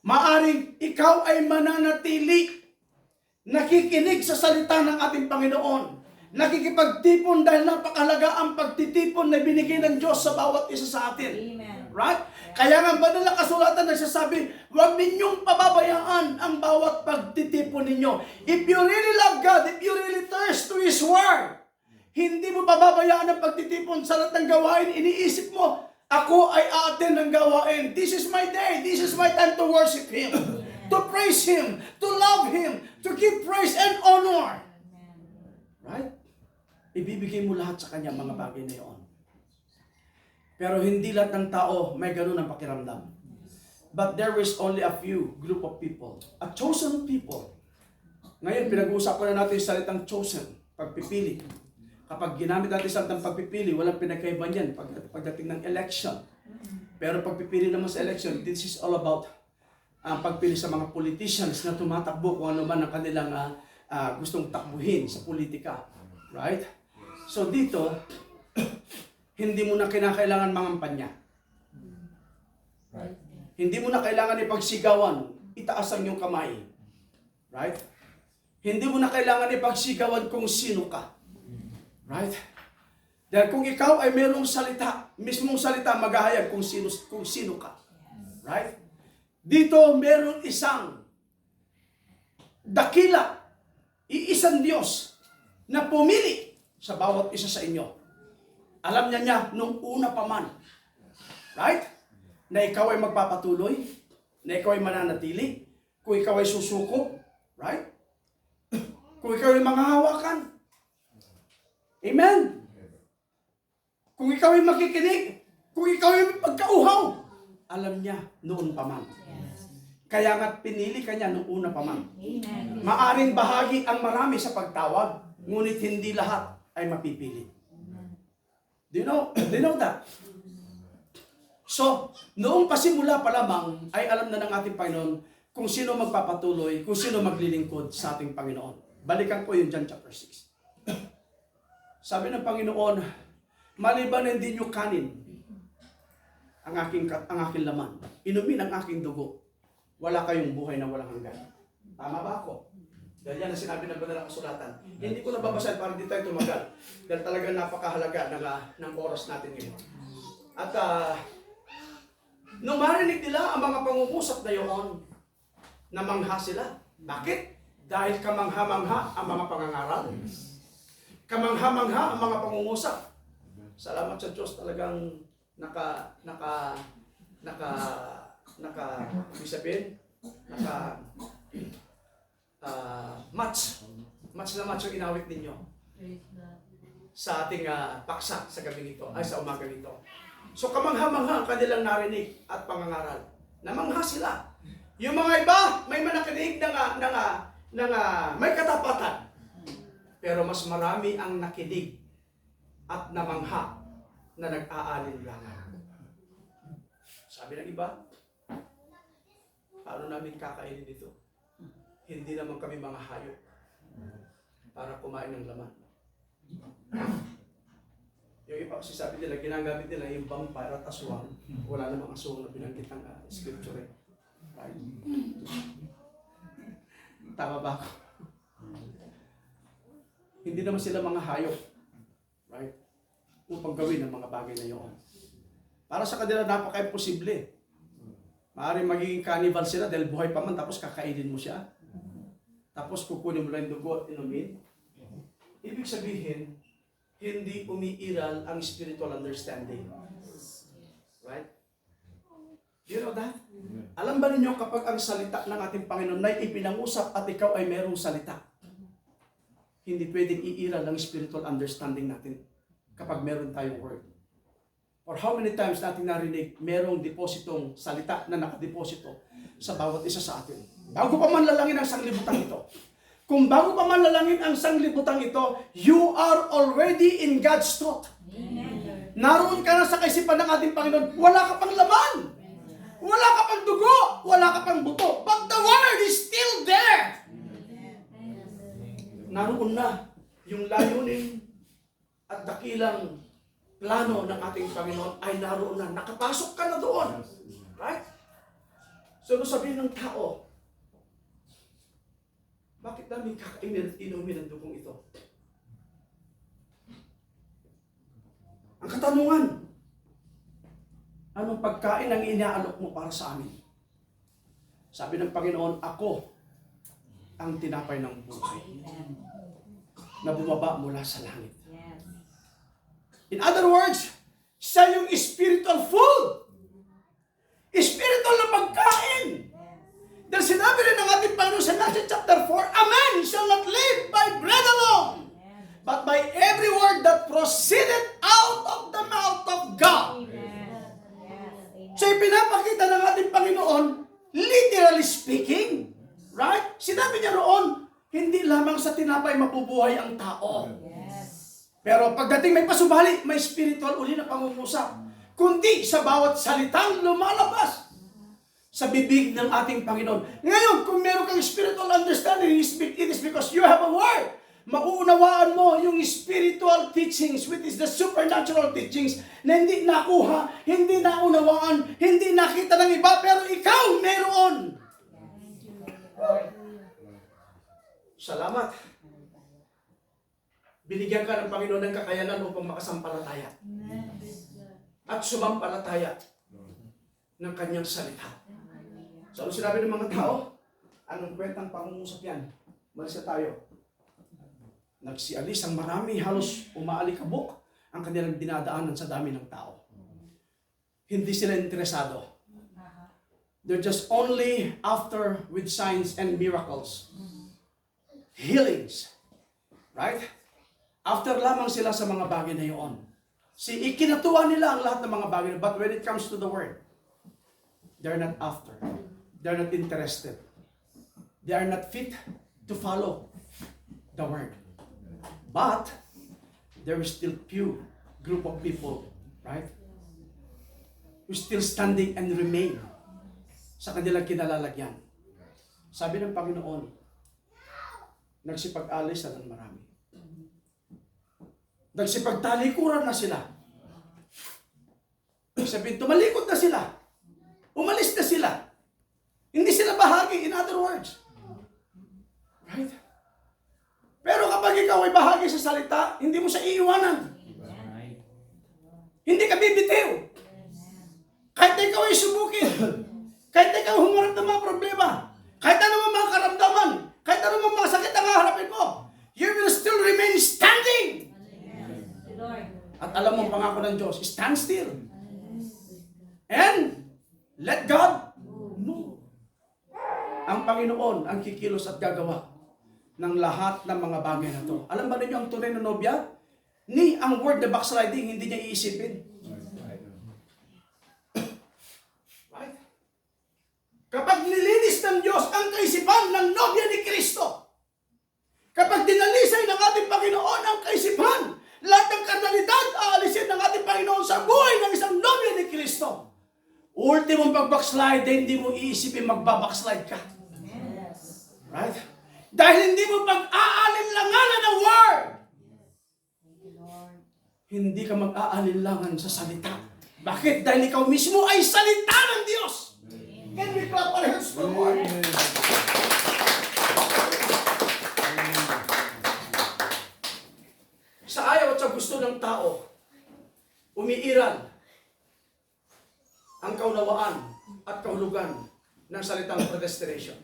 maaring ikaw ay mananatili, nakikinig sa salita ng ating Panginoon, nakikipagtipon dahil napakahalaga ang pagtitipon na binigay ng Diyos sa bawat isa sa atin. Amen. Right? Kaya nga banal na kasulatan nagsasabi, huwag ninyong pababayaan ang bawat pagtitipon ninyo. If you really love God, if you really thirst to His Word, hindi mo pababayaan ang pagtitipon sa lahat ng gawain. Iniisip mo, ako ay aaten ng gawain. This is my day. This is my time to worship Him. To praise Him. To love Him. To give praise and honor. Right? Ibibigay mo lahat sa Kanya mga bagay na yun. Pero hindi lahat ng tao may ganun ang pakiramdam. But there is only a few group of people. A chosen people. Ngayon, pinag-uusapan na natin yung salitang chosen. Pagpipili. Kapag ginamit natin sa salitang pagpipili, walang pinagkaiba niyan pagdating ng election. Pero pagpipili naman sa election, this is all about ang pagpili sa mga politicians na tumatakbo kung ano man ang kanilang gustong takbuhin sa politika. Right? So dito, hindi mo na kinakailangan mangampanya. Right? Hindi mo na kailangan ipagsigawan, itaas ang iyong kamay. Right? Hindi mo na kailangan ipagsigawan kung sino ka. Right? Dahil kung ikaw ay mayroong salita, mismong salita maghahayag kung sino ka. Right? Dito mayroong isang dakila, iisang Diyos na pumili sa bawat isa sa inyo. Alam niya nung una pa man. Right? Na ikaw ay magpapatuloy, na ikaw ay mananatili, kung ikaw ay susuko, right? Kung ikaw ay manghahawakan. Amen? Kung ikaw ay makikinig, kung ikaw ay pagkauhaw, alam niya noon pa man. Kaya nga pinili ka niya noong una pa man. Amen. Maaring bahagi ang marami sa pagtawag, ngunit hindi lahat ay mapipili. Do you know that? So, noong pasimula pa lamang, ay alam na ng ating Panginoon kung sino magpapatuloy, kung sino maglilingkod sa ating Panginoon. Balikan ko yung John chapter 6. Sabi ng Panginoon, maliban na hindi nyo kanin ang aking laman, inumin ang aking dugo, wala kayong buhay na walang hanggan. Tama ba ako? Dahil yan ang sinabi ng banal na kasulatan. Hindi ko nababasahin para hindi tayo tumagal. Dahil talagang napakahalaga ng oras natin ngayon. At nung marinig nila ang mga pangungusap na yun, namangha sila. Bakit? Dahil kamangha-mangha ang mga pangangaral. Kamangha-mangha ang mga pangungusap. Salamat sa Diyos, talagang match yung inawit ninyo sa ating paksa sa gabi nito, ay sa umaga nito. So kamangha-mangha ang kanilang narinig at pangangaral. Namangha sila. Yung mga iba, may manakinig na may katapatan. Pero mas marami ang nakinig at namangha na nag-aalinlangan. Sabi ng iba, paano namin kakainin ito? Hindi naman kami mga hayop para kumain ng laman. Yung iba kasi sabi nila, ginagamit nila yung vampire at aswang. Wala namang aswang na binanggit ng scripture. Right? Tama ba ako? Hindi naman sila mga hayop. Right? Upang gawin ang mga bagay na yun. Para sa kanila, napaka-imposible. Maaaring magiging cannibal sila dahil buhay pa man, tapos kakainin mo siya. Tapos kukunin mo lang yung dugo at inumin. Ibig sabihin, hindi umiiral ang spiritual understanding. Right? You know that? Alam ba ninyo kapag ang salita ng ating Panginoon ay ipinangusap at ikaw ay merong salita, hindi pwedeng iiral ang spiritual understanding natin kapag meron tayong word. Or how many times natin narinig merong depositong salita na nakadeposito sa bawat isa sa atin. Bago pa man lalangin ang sanglibutan ito. Kung bago pa man lalangin ang sanglibutan ito, you are already in God's thought. Amen. Naroon ka na sa kaisipan ng ating Panginoon. Wala ka pang laman. Wala ka pang dugo. Wala ka pang buto. But the word is still there. Naroon na yung layunin at dakilang plano ng ating Panginoon ay naroon na. Nakapasok ka na doon. Right? So, sabihin ng tao, bakit namin kakainin at inumin ang dugong ito? Ang katanungan, anong pagkain ang inaalok mo para sa amin? Sabi ng Panginoon, ako ang tinapay ng buhay na bumaba mula sa langit. Yes. In other words, siya yung spiritual food. Spiritual na pagkain. Dahil sinabi rin ng ating Panginoon sa Matthew chapter 4, a man shall not live by bread alone, but by every word that proceeded out of the mouth of God. So ipinapakita ng ating Panginoon, literally speaking, right? Sinabi niya roon, hindi lamang sa tinapay mabubuhay ang tao. Pero pagdating may pasubali, may spiritual uli na pangungusap. Kundi sa bawat salitang lumalabas sa bibig ng ating Panginoon. Ngayon, kung meron kang spiritual understanding, it is because you have a word. Mauunawaan mo yung spiritual teachings, which is the supernatural teachings, na hindi nakuha, hindi naunawaan, hindi nakita ng iba, pero ikaw meron. Salamat. Binigyan ka ng Panginoon ng kakayanan upang makasampalataya. At sumampalataya ng kanyang salita. So, ano sinabi ng mga tao? Anong kwentang pangungusap yan? Malis na tayo. Nagsialis ang marami, halos umaalikabok ang kanilang dinadaanan sa dami ng tao. Hindi sila interesado. They're just only after with signs and miracles. Healings. Right? After lamang sila sa mga bagay na iyon. Ikinatuwa nila ang lahat ng mga bagay. But when it comes to the word, they're not after. They're not interested. They are not fit to follow the word. But there is still few group of people, right? Who still standing and remain sa kanilang kinalalagyan. Sabi ng Panginoon, nagsipag-alis na ng marami. Nagsipagtalikuran na sila. Sabihin, tumalikod na sila. Umalis na sila. Hindi sila bahagi, in other words. Right? Pero kapag ikaw ay bahagi sa salita, hindi mo siya iiwanan. Hindi ka bibitiw. Kahit ikaw ay subukin. Kahit ikaw humarap ng mga problema. Kahit anong mga karamdaman. Kahit anong mga sakit ang haharapin mo. You will still remain standing. Lord. At alam mo ang pangako ng Diyos, stand still. And let God move. Ang Panginoon ang kikilos at gagawa ng lahat ng mga bagay na to. Alam ba ninyo ang tunay na nobya? Ni ang word na backsliding, hindi niya iisipin. Right? Kapag nilinis ng Diyos ang kaisipan ng nobya ni Kristo, kapag dinalisay ng ating Panginoon ang kaisipan, lahat ng karnalidad aalisin ng ating Panginoon sa buhay ng isang nobya ni Kristo. Ultimong pag-backslide, hindi mo iisipin magbabackslide ka. Right? Dahil hindi mo pag-aalinlanganan ng word. Hindi ka mag-aalinlangan sa salita. Bakit? Dahil ikaw mismo ay salita ng Diyos. Can we clap our hands for the Lord? Sa ayaw at sa gusto ng tao, umiiral ang kaunawaan at kahulugan ng salitang predestination.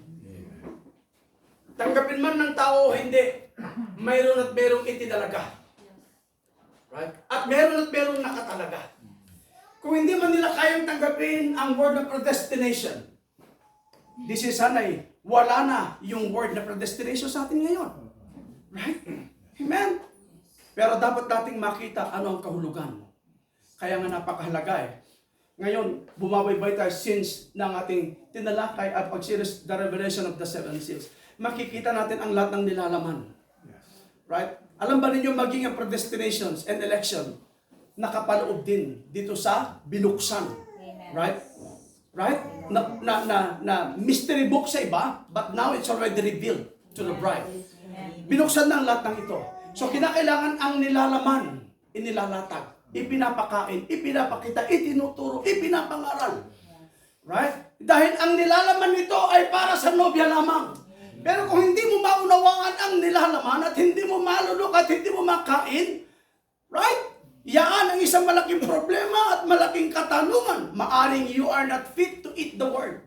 Tanggapin man ng tao o hindi, mayroon at mayroong itinalaga. Right? At mayroon at mayroong nakatalaga. Kung hindi man nila kayang tanggapin ang word of predestination, this is sanay, wala na yung word na predestination sa atin ngayon. Right? Amen? Pero dapat nating makita ano ang kahulugan. Kaya nga napakahalaga eh. Ngayon, bumabaybay tayo since ng ating tinalakay at pag-series The Revelation of the Seven Seals. Makikita natin ang lahat ng nilalaman. Right? Alam ba ninyo maging ang predestinations and election nakapaloob din dito sa binuksan. Right? Right? Na mystery book sa iba, but now it's already revealed to the bride. Binuksan na ang lahat ng ito. So kinakailangan ang nilalaman, inilalatag, ipinapakain, ipinapakita, itinuturo, ipinapangaral. Right? Dahil ang nilalaman nito ay para sa nobya lamang. Pero kung hindi mo maunawaan ang nilalaman at hindi mo malulok at hindi mo makain, right? Yan ang isang malaking problema at malaking katanungan. Maaring you are not fit to eat the word.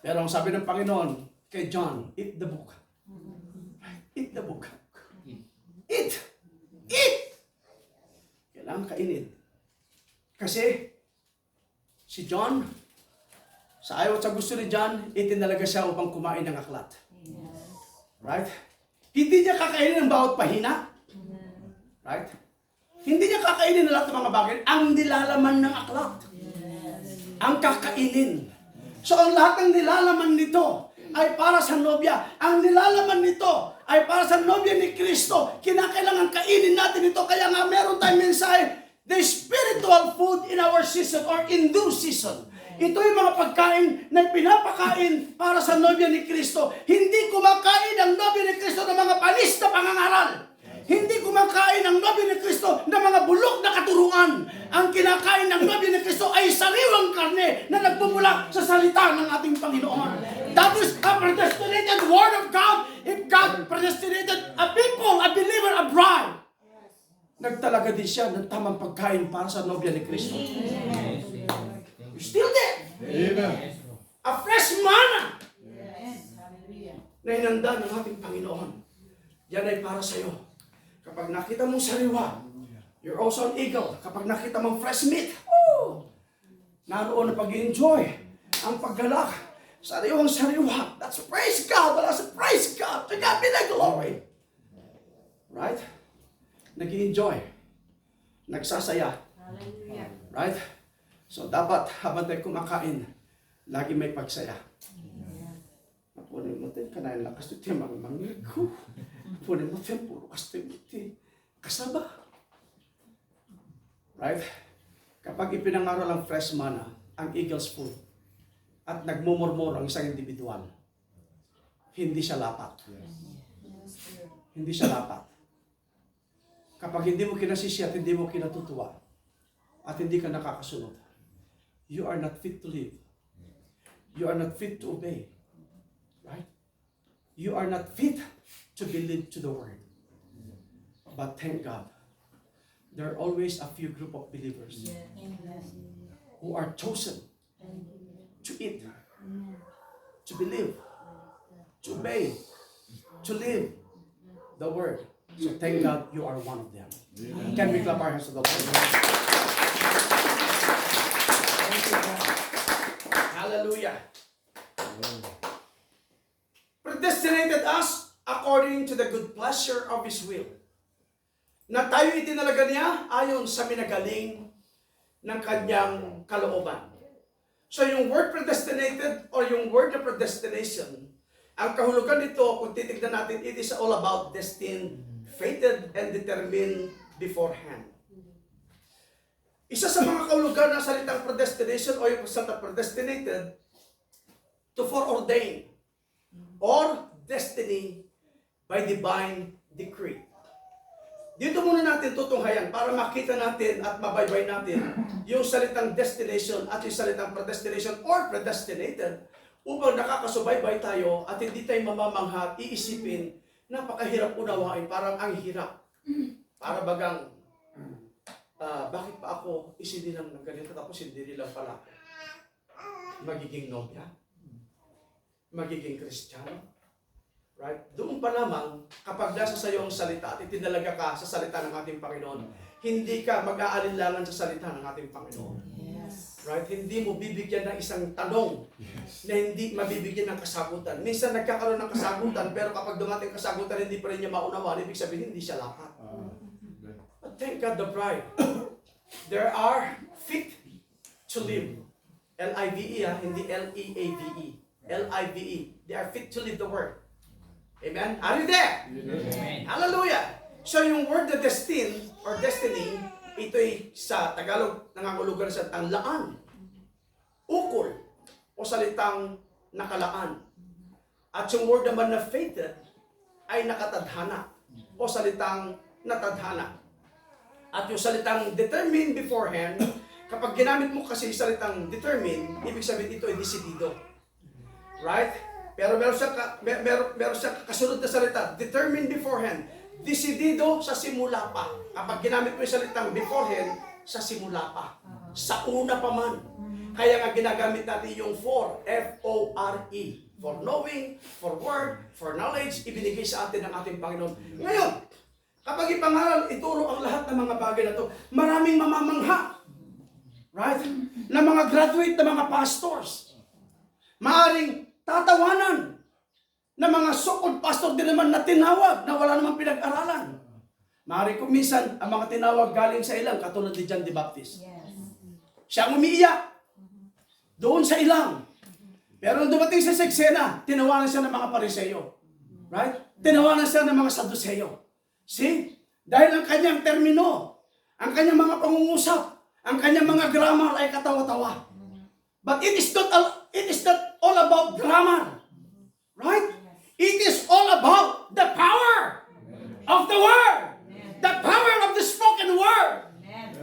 Pero ang sabi ng Panginoon kay John, eat the book. Eat the book. Eat! Eat! Kailangan kainin. Kasi si John, sa ayaw at sa gusto ni John, itinalaga siya upang kumain ng aklat. Right? Hindi niya kakainin ng bawat pahina. Right? Hindi niya kakainin ng lahat ng mga bagay. Ang nilalaman ng aklat. Ang kakainin. So ang lahat ng nilalaman nito ay para sa nobya. Ang nilalaman nito ay para sa nobya ni Kristo. Kinakailangan kainin natin ito. Kaya nga meron tayong mensahe, the spiritual food in our season or in due season. Ito yung mga pagkain na pinapakain para sa nobya ni Kristo. Hindi kumakain ang nobya ni Kristo ng mga panis na pangangaral. Hindi kumakain ang nobya ni Kristo ng mga bulok na katuruan. Ang kinakain ng nobya ni Kristo ay sariwang karne na nagmumula sa salita ng ating Panginoon. That is a predestinated word of God. If God predestinated a people, a believer, a bride, nagtalaga din siya ng tamang pagkain para sa nobya ni Kristo. You're still there. Amen. A fresh manna na inanda ng ating Panginoon. Yan ay para sa iyo. Kapag nakita mong sariwa, you're also an eagle. Kapag nakita mong fresh meat, naroon na pag-enjoy ang paggalak. Sariwang-sariwa. That's praise God. That's praise God. To God be the glory. Right? Nag-enjoy. nagsasaya. Hallelujah. Right? So dapat habang tayo kumakain, lagi may pagsaya. Punin mo tayo, kanayan lakas ito yung mga mangiko. Punin mo tayo, puro kasto ito. Kasaba. Right? Kapag ipinangaral ang fresh manna, ang eagle's food, at nagmumurmur ang isang individual, hindi siya lapat. Hindi siya lapat. Kapag hindi mo kinasisi at hindi mo kinatutuwa, at hindi ka nakakasunod, you are not fit to live. You are not fit to obey. Right? You are not fit to believe to the word. But thank God, there are always a few group of believers who are chosen to eat, to believe, to obey, to live the word. So thank God you are one of them. Can we clap our hands to the Lord? Hallelujah. Predestinated us according to the good pleasure of His will. Na tayo itinalaga niya ayon sa minagaling ng kanyang kalooban. So yung word predestinated or yung word na predestination, ang kahulugan nito, kung titignan natin, it is all about destined, fated, and determined beforehand. Isa sa mga kahulugan ng salitang predestination o yung salitang predestinated to foreordain or destiny by divine decree. Dito muna natin tutunghayan para makita natin at mabaybay natin yung salitang destination at yung salitang predestination or predestinated upang nakakasubaybay tayo at hindi tayo mamamangha at iisipin napakahirap unawain, parang ang hirap. Para bagang, bakit pa ako isinilang ng ganito tapos hindi nila pala magiging nobya? Magiging Kristiyano? Right? Doon pa lamang, kapag nasa sa iyong salita at itinalaga ka sa salita ng ating Panginoon, hindi ka mag-aalinlangan sa salita ng ating Panginoon. Yes. Right? Hindi mo bibigyan ng isang tanong na hindi mabibigyan ng kasagutan. Minsan nagkakaroon ng kasagutan, pero kapag dumating kasagutan, hindi pa rin niya maunawaan, ibig sabihin, hindi siya lapat. But thank God the bride. There are fit to live. L-I-V-E, hindi L-E-A-V-E. L-I-V-E. They are fit to live the word. Amen? Are you there? Amen. Hallelujah! So yung word na destined or destiny, ito'y sa Tagalog nangangulugan sa ang laan, ukol, o salitang nakalaan. At yung word naman na fated ay nakatadhana, o salitang natadhana. At yung salitang determined beforehand, kapag ginamit mo kasi salitang determined, ibig sabihin ito ay desidido. Right? Pero meron siya kasunod na salita, determined beforehand. Desidido sa simula pa. Kapag ginamit mo yung salitang beforehand, sa simula pa. Sa una pa man. Kaya nga ginagamit natin yung for, F-O-R-E. For knowing, for word, for knowledge, ibinigay sa atin ng ating Panginoon. Ngayon, kapag ipangaral, ituro ang lahat ng mga bagay na ito, maraming mamamangha. Right? Na mga graduate, na mga pastors. Maaring tatawanan na mga so-called pastor din naman na tinawag na wala namang pinag-aralan. Maaari kung minsan ang mga tinawag galing sa ilang katulad ni John the Baptist. Yes. Siya ang umiiyak doon sa ilang. Pero nung dumating sa eksena, tinawanan siya ng mga Pariseo. Right? Tinawanan siya ng mga Saduceo. See? Dahil ang kanyang termino, ang kanyang mga pangungusap, ang kanyang mga grammar ay katawa-tawa. But it is not all about grammar. Right? It is all about the power of the word. The power of the spoken word.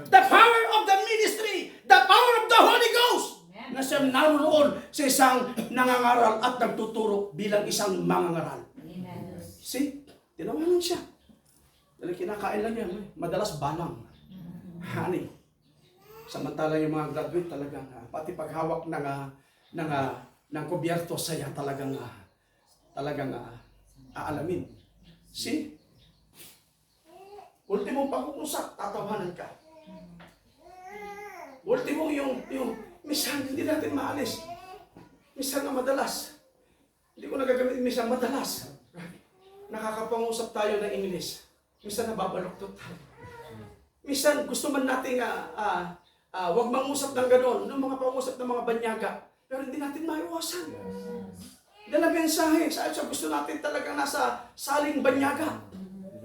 The power of the ministry. The power of the Holy Ghost. Na siya naroon sa isang nangangaral at nagtuturo bilang isang mangangaral. See? Tinawanan siya. Dahil kinakain lang yan. Madalas balang. Honey. Samantala yung mga graduate talagang pati paghawak ng kubyerto saya talagang aalamin. See? Ultimo pag-uusap, tatawanan ka. Ultimo yung minsan hindi natin maalis. Minsan na madalas. Hindi ko nagagamit minsan madalas. Nakakapangusap tayo ng English. Minsan nababaluktot tayo. Minsan gusto man nating wag mangusap ng gano'n, ng mga pangusap ng mga banyaga, pero hindi natin maiwasan. Dahil ang mensahe, sa gusto natin talagang nasa saling banyaga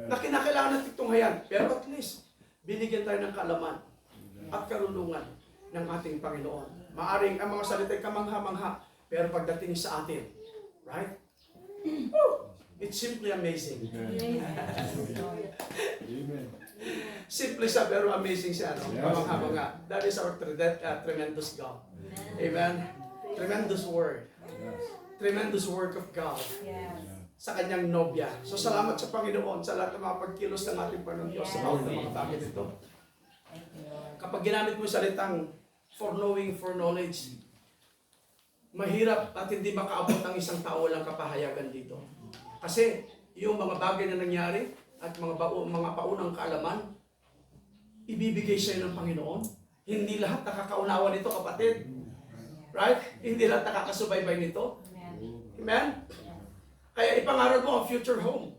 na kinakailangan natin tunghayan. Pero at least, binigyan tayo ng kaalaman at karunungan ng ating Panginoon. Maaring ang mga salita ay kamangha-mangha, pero pagdating sa atin, right? It's simply amazing. Simple siya, pero amazing siya. No? Kamangha-mangha. That is our tremendous God. Amen? Tremendous word. Tremendous work of God sa kanyang nobya. So salamat sa Panginoon sa lahat ng mga pagkilos ng ating Panginoon Diyos sa bawat ng mga bagay nito. Kapag ginamit mo yung salitang for knowing, for knowledge, mahirap at hindi makaabot ang isang tao lang kapahayagan dito. Kasi yung mga bagay na nangyari at mga paunang kaalaman, ibibigay siya ng Panginoon. Hindi lahat nakakaunawa nito, kapatid. Right? Hindi lahat nakakasubaybay nito. Amen? Kaya ipangaral mo ang future home.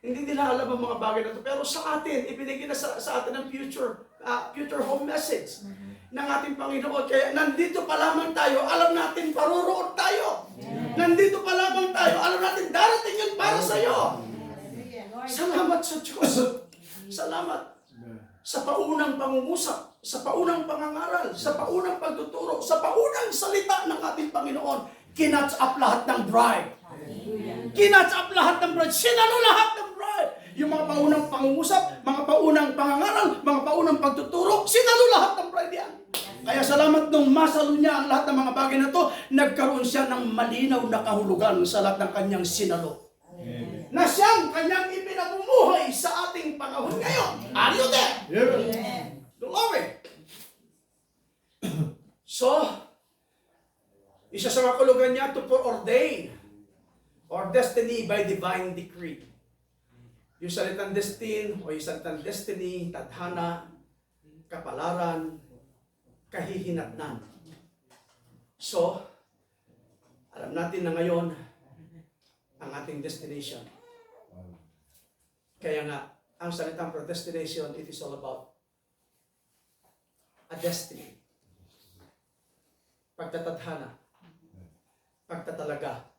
Hindi nila alam ang mga bagay na ito. Pero sa atin, ibinigay na sa atin ang future home message ng ating Panginoon. Kaya nandito pa lamang tayo, alam natin paroroon tayo. Nandito pa lamang tayo, alam natin darating yun para sa iyo. Salamat sa Diyos. Salamat sa paunang pangungusap, sa paunang pangangaral, sa paunang pagtuturo, sa paunang salita ng ating Panginoon. Kinatch up lahat ng bride. Kinatch up lahat ng bride. Sinalo lahat ng bride. Yung mga paunang pangungusap, mga paunang pangangaral, mga paunang pagtuturo, sinalo lahat ng bride yan. Kaya salamat nung masalo niya ang lahat ng mga bagay na to, nagkaroon siya ng malinaw na kahulugan sa lahat ng kanyang sinalo. Na siyang kanyang ipinamumuhay sa ating panahon ngayon. Are you there? Glory! So, isa sa mga kahulugan niya to foreordain or destiny by divine decree. Yung salitang destiny o yung salitang destiny, tadhana, kapalaran, kahihinatnan. So, alam natin na ngayon ang ating destination. Kaya nga, ang salitang predestination, it is all about a destiny. Pagtatadhana, pagtatalaga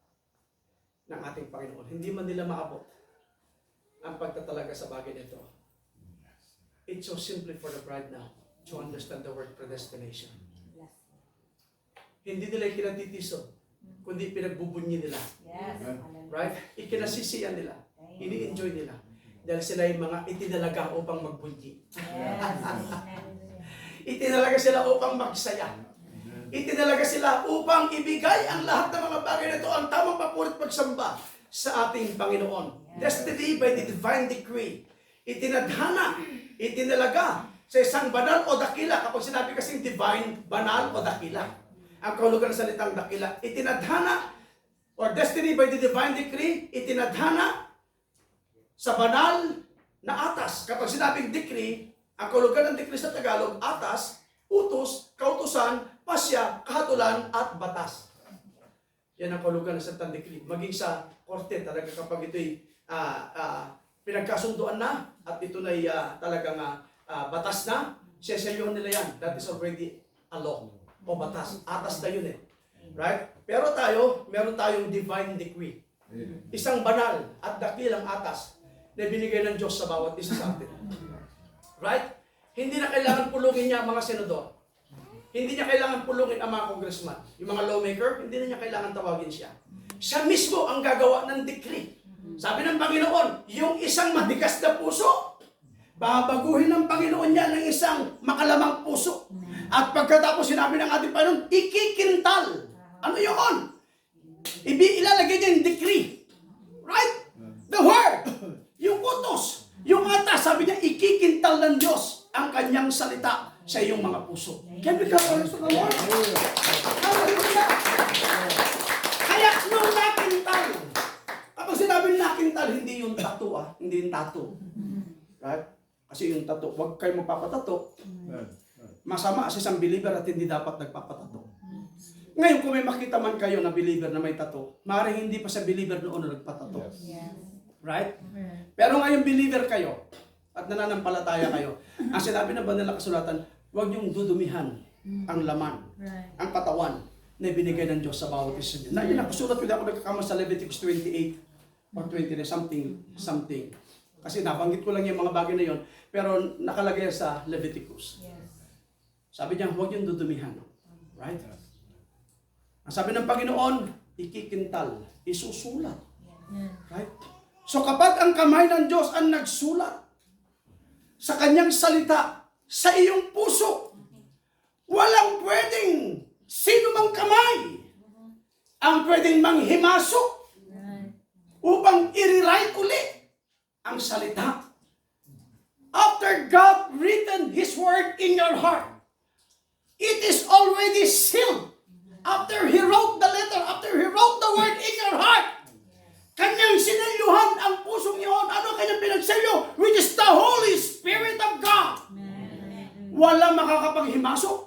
ng ating Panginoon. Hindi man nila maabot ang pagtatalaga sa bagay nito. It's so simply for the bride now to understand the word predestination. Hindi nila kinatitiso, kundi pinagbubunyi nila. Right? Ikinasisiyan nila. Ini-enjoy nila. Dahil sila yung mga itinalaga upang magbunyi. Itinalaga sila upang magsaya. Itinalaga sila upang ibigay ang lahat ng mga bagay na ito, ang tamang papurit pagsamba sa ating Panginoon. Destiny by the divine decree. Itinadhana, itinalaga sa isang banal o dakila. Kapag sinabi kasing divine, banal o dakila. Ang kahulugan ng salitang dakila. Itinadhana or destiny by the divine decree, itinadhana sa banal na atas. Kapag sinabing decree, ang kahulugan ng decree sa Tagalog, atas, utos, kautusan, pasya, kahatulan, at batas. Yan ang kahulugan ng salitang decree. Maging sa korte talaga kapag ito'y pinagkasunduan na at ito na'y talagang batas na, seselyohan nila yan. That is already a law o batas. Atas na yun eh. Right? Pero tayo, meron tayong divine decree. Isang banal at dakilang atas na binigay ng Diyos sa bawat isa sa atin. Right? Hindi na kailangan pulungin niya ang mga senador. Hindi niya kailangan pulungin ang mga congressman. Yung mga lawmaker, hindi na niya kailangan tawagin siya. Siya mismo ang gagawa ng decree. Sabi ng Panginoon, yung isang matigas na puso, babaguhin ng Panginoon niya ng isang makalamang puso. At pagkatapos sinabi ng ating Panginoon, ikikintal. Ano yun? Ilalagay niya yung decree. Right? The word. Yung utos. Yung atas, sabi niya, ikikintal ng Diyos ang kanyang salita sa iyong mga puso. Can we come on to the Lord? Hallelujah! Kaya nung nakintal, kapag sinabi nakintal, hindi yung tattoo hindi yung tattoo. Right? Kasi yung tattoo, huwag kayo magpapatato. Masama sa isang believer at hindi dapat nagpapatato. Ngayon, kung may makita man kayo na believer na may tattoo, maaaring hindi pa sa believer noon na nagpatato. Right? Pero ngayon believer kayo, at nananampalataya kayo, ang sinabi na banal na kasulatan, huwag niyong dudumihan ang laman, Right. ang katawan na binigay ng Diyos sa bawat isa niyo. Na yun, nakasulat ko na ako nagkakama sa Leviticus 28 or 20 something. Kasi nabanggit ko lang yung mga bagay na yon, pero nakalagay sa Leviticus. Sabi niya, huwag yung dudumihan. Right? Ang sabi ng Panginoon, ikikintal, isusulat. Right? So kapag ang kamay ng Diyos ang nagsulat sa kanyang salita, sa iyong puso, walang pwedeng sino mang kamay ang pwedeng manghimasok upang i-rewrite uli ang salita. After God written His word in your heart, it is already sealed. After He wrote the letter, after He wrote the word in your heart, kanyang sinalyuhan ang pusong iyon. Ano kanyang pinagsalyo? Which is the Holy Spirit of God. Walang makakapaghimasok,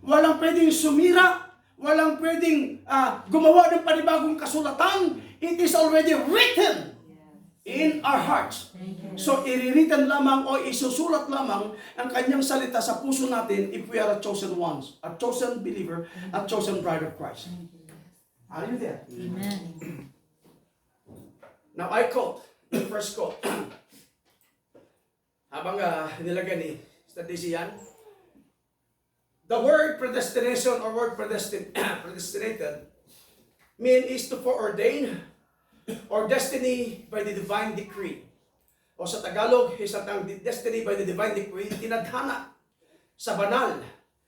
walang pwedeng sumira, walang pwedeng gumawa ng panibagong kasulatan. It is already written in our hearts. So, iriritan lamang o isusulat lamang ang kanyang salita sa puso natin if we are a chosen ones, a chosen believer, a chosen bride of Christ. Are you there? Amen. Now, I quote, the first quote. Habang nilagay ni statistician, the word predestination or word predestinated mean is to foreordain or destiny by the divine decree. O sa Tagalog, isang destiny by the divine decree, tinadhana sa banal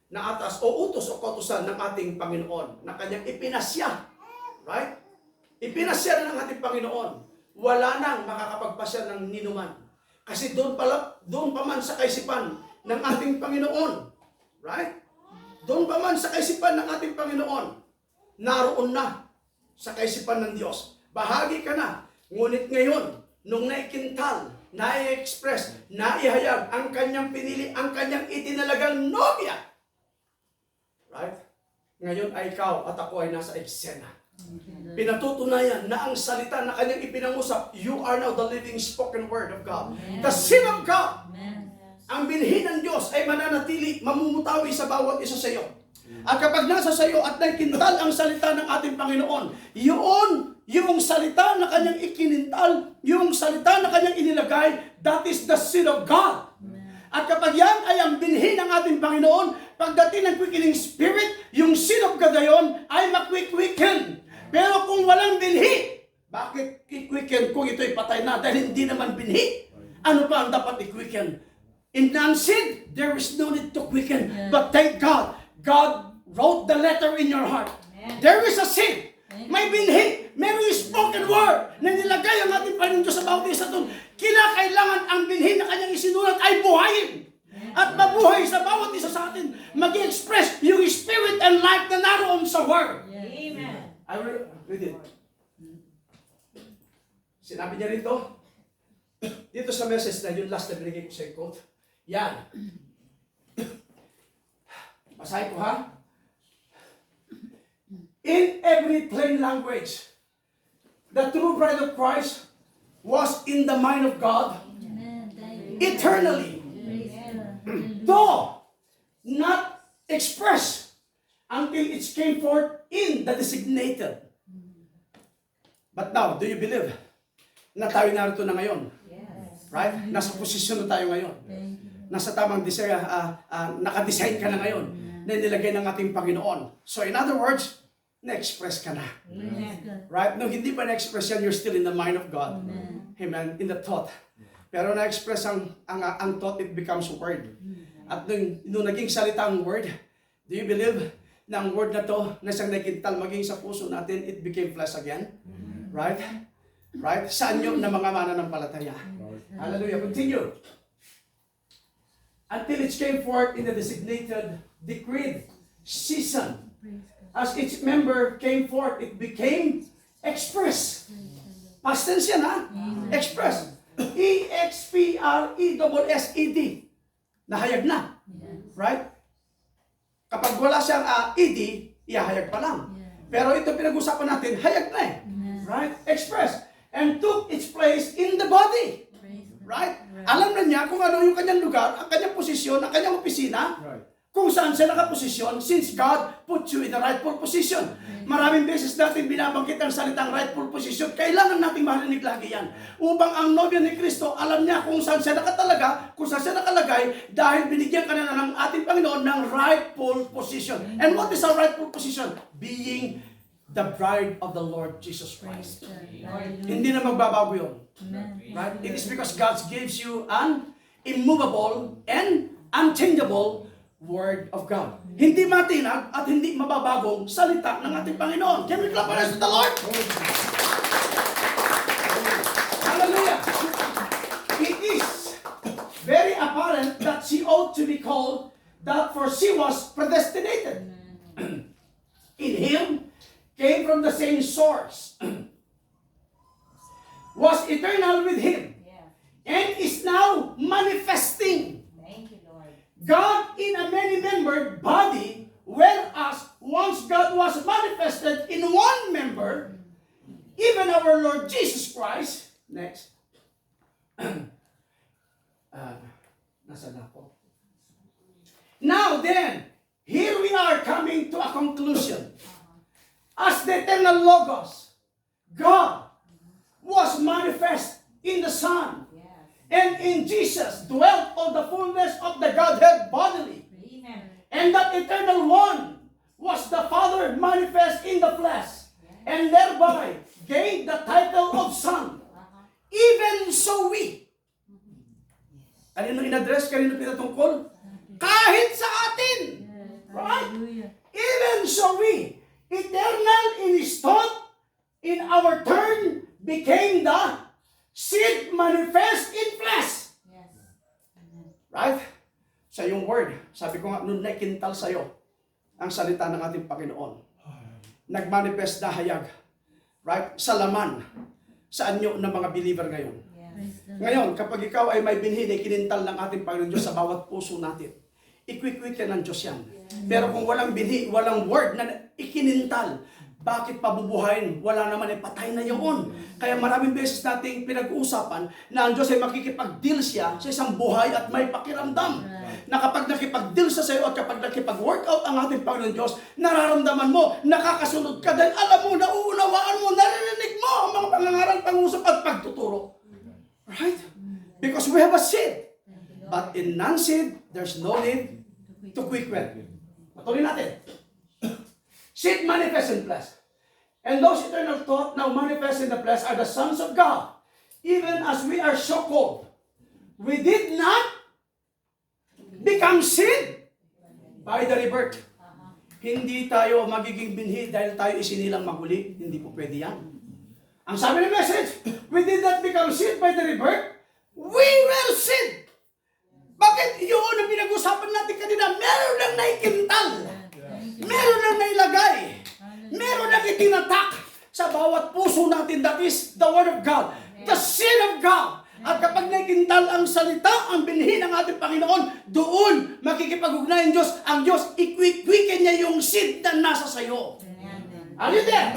na atas o utos o kautusan ng ating Panginoon na kanyang ipinasya. Right? Ipinasya na ng ating Panginoon. Wala nang makakapagpasya ng ninuman. Kasi doon pa man sa kaisipan ng ating Panginoon. Right? Doon pa man sa kaisipan ng ating Panginoon. Naroon na sa kaisipan ng Diyos. Bahagi ka na. Ngunit ngayon, nung naikintal, nai-express, naihayag ang kanyang pinili, ang kanyang itinalagang nobya. Right? Ngayon ay ikaw at ako ay nasa eksena. Pinatutunayan na ang salita na kanyang ipinangusap, you are now the living spoken word of God. The Son of God. Ang binhi ng Diyos ay mananatili, mamumutawi sa bawat isa sa iyo. At kapag nasa sa iyo at naikintal ang salita ng ating Panginoon, yung salita na kanyang ikinintal, yung salita na kanyang inilagay, that is the Son of God. At kapag yan ay ang binhi ng ating Panginoon, pagdating ng quickening spirit, yung Son of God ayon ay makwik-quicken. Pero kung walang binhi, bakit i-quicken kung ito'y patay na? Dahil hindi naman binhi. Ano pa ang dapat i-quicken? In non-sin, there is no need to quicken. But thank God, God wrote the letter in your heart. There is a seed. May binhi. May spoken word na nilagay ang ating Panginoon Diyos sa bawat isa doon. Kinakailangan ang binhi na kanyang isinulat ay buhayin. At mabuhay sa bawat isa sa atin. Mag-express yung spirit and life na naroon sa word. Amen. I will read it. Sinabi niya rito, dito sa message na yung last na binigay ko sa quote, yan. Basahin ko ha. In every plain language, the true bride of Christ was in the mind of God eternally, though not expressed until it came forth in the designated. But now, do you believe na tayo narito na ngayon? Right? Nasa posisyon na tayo ngayon. Nasa tamang nakadesign ka na ngayon na nilagay ng ating Panginoon. So in other words, na-express ka na. Right? No, hindi pa na-express yan, you're still in the mind of God. Amen? In the thought. Pero na-express ang thought, it becomes word. At nung naging salita ang word, do you believe na ang word na to, na siyang nakintal maging sa puso natin, it became flesh again? Right? Right? Saan yun na mga mananampalataya? Hallelujah. Continue. Until it came forth in the designated, decreed season. As each member came forth, it became express. Past tense yan, ha? Express. E-X-P-R-E-S-S-E-D. Nahayag na. Right? Kapag wala siyang ED, ihahayag pa lang. Pero ito pinag-usapan natin, hayag na eh. Right? Express. And took its place in the body. Right? Alam na niya kung ano yung kanyang lugar, ang kanyang posisyon, ang kanyang opisina, kung saan siya nakaposisyon, since God put you in the rightful position. Maraming beses natin binabanggit ang salitang rightful position. Kailangan nating marinig lagi yan. Upang ang nobya ni Kristo, alam niya kung saan siya nakatalaga, kung saan siya nakalagay, dahil binigyan ka na ng ating Panginoon ng rightful position. And what is our rightful position? Being the bride of the Lord Jesus Christ. Hindi na magbabago yun. Right? It is because God gives you an immovable and unchangeable Word of God. Hindi matinag at hindi mababagong salita ng ating Panginoon. Can we clap our hands to the Lord? Hallelujah! It is very apparent that she ought to be called that, for she was predestinated. In Him, came from the same source, was eternal with Him, and is now manifesting. Thank you, Lord. God in a many-membered body, whereas once God was manifested in one member, even our Lord Jesus Christ. Next. Nasaan ako? Now then, here we are coming to a conclusion. As the eternal Logos, God was manifest in the Son. And in Jesus dwelt all the fullness of the Godhead bodily. Amen. And that eternal one was the Father manifest in the flesh. And thereby gained the title of Son. Even so we. Kanino in-address? Kanino pinatungkol? Kahit sa atin. Right? Even so we, eternal in His thought, in our turn, became the seed manifest in flesh. Yes. Right? Sa yung word, sabi ko nga, nung naikintal sa'yo, ang salita ng ating Panginoon, nagmanifest na hayag. Right? Sa laman, sa anyo ng mga believer ngayon. Ngayon, kapag ikaw ay may binhi na ikinintal ng ating Panginoon Diyos sa bawat puso natin, ikwik-kwik yan ng Diyos yan. Pero kung walang binhi, walang word na ikinintal, bakit pabubuhayin? Wala naman, patay na yun. Kaya maraming beses nating pinag-uusapan na ang Diyos ay makikipag-deal siya sa isang buhay at may pakiramdam. Na kapag nakipag-deal sa sayo at kapag nakipag-workout ang ating Panginoon Diyos, nararamdaman mo, nakakasunod ka dahil alam mo, nauunawaan mo, naririnig mo ang mga pangangaral, pangusap at pagtuturo. Right? Because we have a seed. But in non-seed, there's no need to quicken. Patuloy natin. Seed manifest in flesh. And those eternal thought now manifest in the flesh are the sons of God. Even as we are so called. We did not become seed by the rebirth. Hindi tayo magiging binhi dahil tayo isinilang maguli. Hindi po pwede yan. Ang sabi ng message, we did not become seed by the rebirth. We were seed. Bakit yun ang pinag-usapan natin kanina? Meron lang naikintal. Meron lang nailagay. Meron lang itinatak sa bawat puso natin. That is the Word of God. The Seed of God. At kapag naikintal ang salita, ang binhi ng ating Panginoon, doon makikipag-ugnayan Diyos. Ang Diyos, ikwik-kwikin niya yung seed na nasa sayo. Are you there?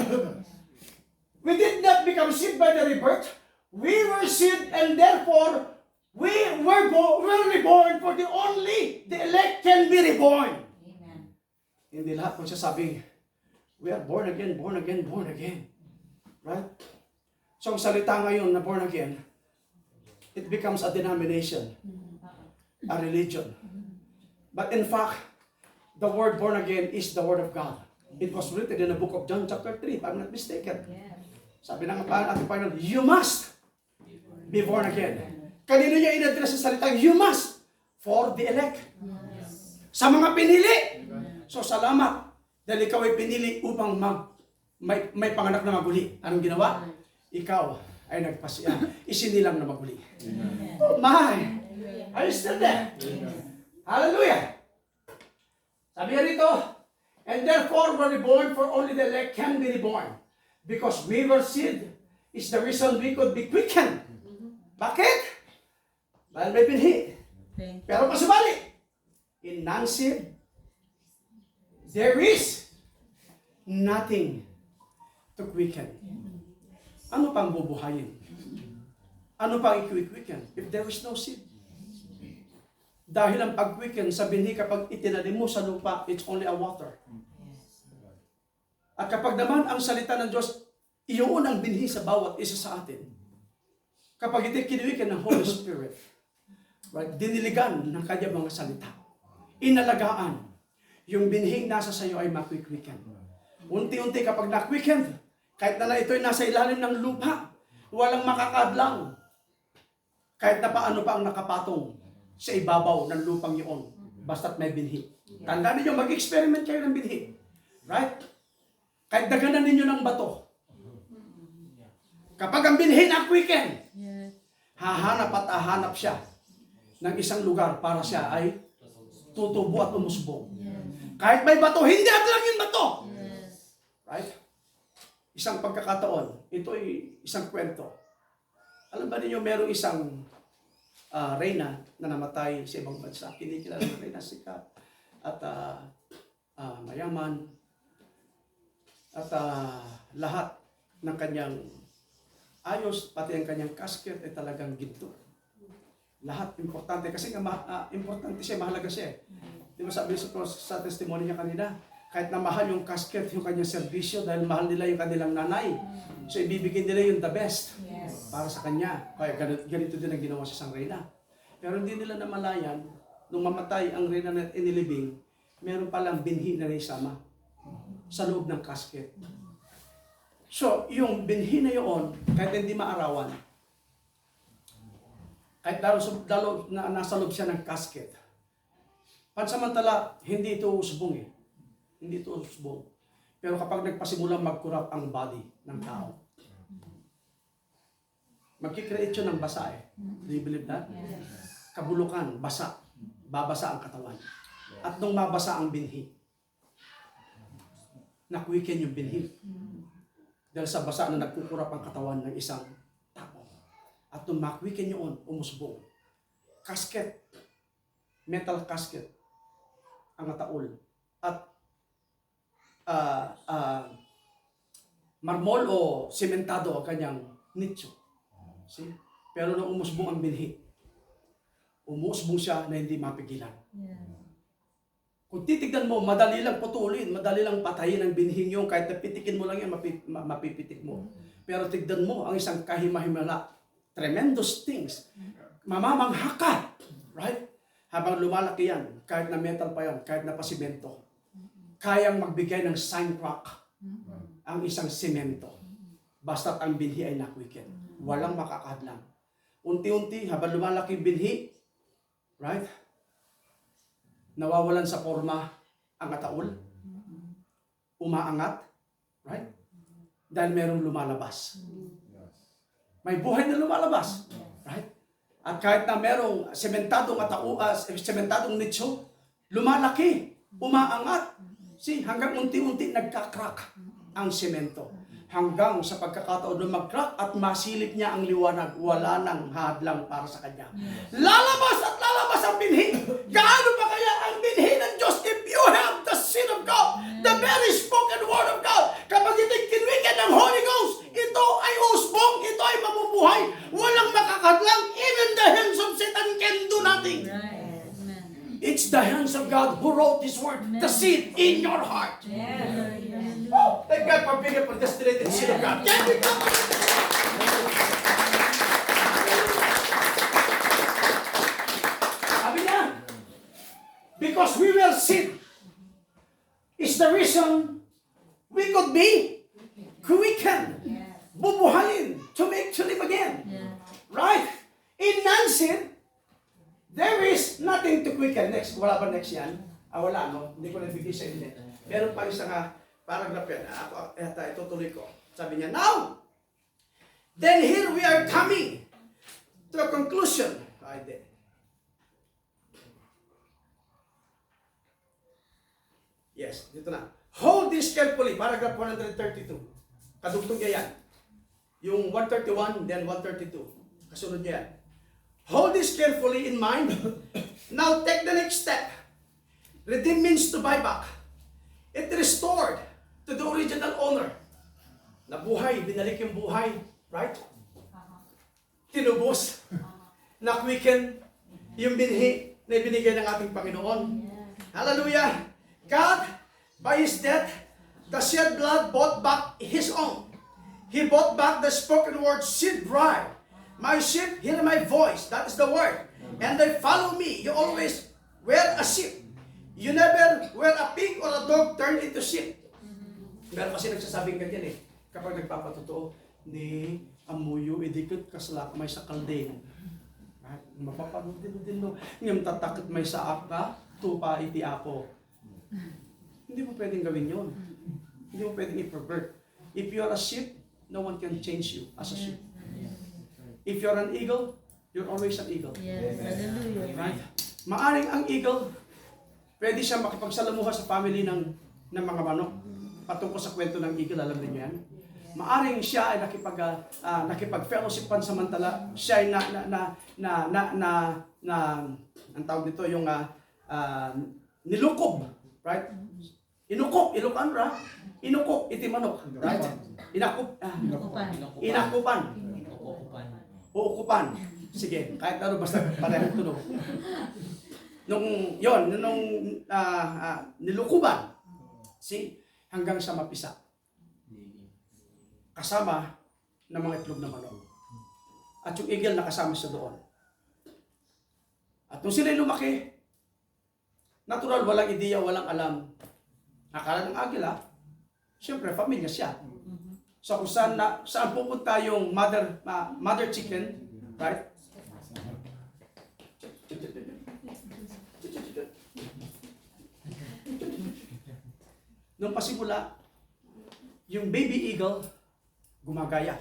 We did not become seed by the rebirth. We were seed and therefore we were reborn for the elect can be reborn. Amen. Hindi lahat magsasabing, we are born again, born again, born again. Right? So ang salita ngayon na born again, it becomes a denomination, a religion. But in fact, the word born again is the Word of God. It was written in the book of John chapter 3, if I'm not mistaken. Sabi ng ating Panginoon, you must be born again. Kanino niya in-address sa salitang, you must, for the elect. Sa mga pinili. So salamat, dahil ikaw ay pinili upang may panganak na maguli. Anong ginawa? Ikaw ay nagpasya, isinilang na maguli. Oh my! Are you still there? Hallelujah! Sabi nga rito, and therefore we're reborn, for only the elect can be reborn. Because we were seed is the reason we could be quickened. Bakit? Dahil may binhi. Pero pasubali, in non-seed, there is nothing to quicken. Ano pang bubuhayin? Ano pa ang i-quicken? If there is no seed. Dahil ang pag-quicken sa binhi kapag itinanim mo sa lupa, it's only a water. At kapag naman ang salita ng Diyos, iyon ang binhi sa bawat isa sa atin. Kapag ito kiniwikan ng Holy Spirit, right, diniligan ng kanyang mga salita, inalagaan, yung binhing nasa sayo ay makikwikan. Unti-unti kapag nakwikan, kahit na ito'y nasa ilalim ng lupa, walang makakadlang. Kahit na paano pa ang nakapatong sa ibabaw ng lupang iyon, basta't may binhi. Tandaan ninyo, mag-experiment kayo ng binhi. Right? Kahit daganan ninyo ng bato. Kapag ang binhi na quicken, hahanap at hahanap siya ng isang lugar para siya ay tutubo at umusbong. Kahit may bato, hindi lang yung bato. Right? Isang pagkakataon, ito ay isang kwento. Alam ba ninyo, merong isang reyna na namatay sa ibang bansa. Kinikilala ng reyna, sikat at mayaman. At lahat ng kanyang ayos, pati ang kanyang casket ay talagang ginto. Lahat importante kasi nga importante siya, mahalaga siya. Di ba sabi sa testimony niya kanina, kahit na mahal yung casket, yung kanyang serbisyo, dahil mahal nila yung kanilang nanay. So ibibigay nila yung the best para sa kanya. Kaya ganito din ang ginawa sa isang reyna. Pero hindi nila namalayan, nung mamatay ang reyna na inilibing, meron palang binhi na naisama sa loob ng casket. So, yung binhi na yun, kahit hindi maarawan, kahit dalo na nasa loob siya ng casket, pansamantala, hindi ito usbong eh. Hindi ito usbong. Pero kapag nagpasimulang mag-corrupt ang body ng tao, magkikreate yun ng basa eh. Do you believe that? Kabulukan, basa. Babasa ang katawan. At nung mabasa ang binhi, nakwiken yung binhi. Dahil sa basa na nagkukurap ang katawan ng isang tao. At nung makwiken yun, umusbong. Casket, metal casket, ang ataol. At marmol o sementado ang kanyang nicho. See? Pero nung umusbong ang binhi, umusbong siya na hindi mapigilan. Kung titignan mo, madali lang putulin, madali lang patayin ang binhing yung kahit napitikin mo lang yan, mapipitik mo. Pero tignan mo ang isang kahimahimala, tremendous things, mamamangha ka, right? Habang lumalaki yan, kahit na metal pa yan, kahit na pasimento, kayang magbigay ng sign rock ang isang semento. Basta't ang binhi ay nakwiken. Walang makakadlang. Unti-unti, habang lumalaki yung binhi, right? Nawawalan sa forma ang ataol. Umaangat. Right? Dahil merong lumalabas. May buhay na lumalabas. Right? At kahit na merong sementadong sementadong nicho, lumalaki. Umaangat. See, hanggang unti-unti nagka-crack ang semento. Hanggang sa pagkakataon na mag-crack at masilip niya ang liwanag, wala nang hadlang para sa kanya. Lalabas at lalabas ang binhi. Gaano pa kaya ang binhi ng Diyos if you have the Son of God, the very spoken word of God? Kapag ito'y kinwikan ng Holy Ghost, ito ay usbong, ito ay mabubuhay. Walang makakadlang. Even the hands of Satan can do nothing. It's the hands of God who wrote this word, the seed in your heart. Oh, thank God for being a predestinated seed of God. Can we come? Sabi niya, because we will seed is the reason we could be quickened, bubuhayin, to make to live again. Right? In non-sin, there is nothing to quicken. Next, wala ba next yan? Wala, no? Hindi ko nabigay sa inyo. Meron pa isang paragraph yan. Itutuloy ko. Sabi niya, now, then here we are coming to a conclusion. Yes, dito na. Hold this carefully. Paragraph 132. Kadugtong niya yan. Yung 131, then 132. Kasunod niya yan. Hold this carefully in mind. Now take the next step. Redeem means to buy back. It restored to the original owner. Nabuhay, binalik yung buhay. Right? tinubos, na-quicken yung binhi na ibinigay ng ating Panginoon. Hallelujah! God, by His death, the shed blood bought back His own. He bought back the spoken word, sheep bride. My sheep hear my voice. That is the word. And they follow me. You always wear a sheep. You never wear a pig or a dog turned into sheep. Pero kasi nagsasabing ganyan kapag nagpapatotoo, ni amuyo idikit kasla may sa kaldeng. Mapapanood din no. Ngam tatakit may saap ka, tupa iti ako. Hindi mo pwedeng gawin yun. Hindi mo pwedeng i-pervert. If you are a sheep, no one can change you as a sheep. If you're an eagle, you're always an eagle. Yes. Hallelujah. Right? Maaring ang eagle, pwede siya makipagsalamuha sa family ng mga manok. Patungkol sa kwento ng eagle, alam niyo yan. Maaring siya ay nakipag-fellowship pansamantala. Siya ay ang tawag dito, yung nilukob. Right? Inukupan, inukop, iti manok. Right? Inakupan. Uukupan. Sige, kahit ano basta parehong tunog. Nung nilukuban, hanggang sa mapisa. Kasama ng mga itlog na manok. At yung eagle nakasama sa doon. At nung sila'y lumaki, natural, walang ideya, walang alam. Akala ng agila, siyempre, pamilya siya. So kung saan pupunta yung mother chicken, right? Nung pasimula, yung baby eagle, gumagaya.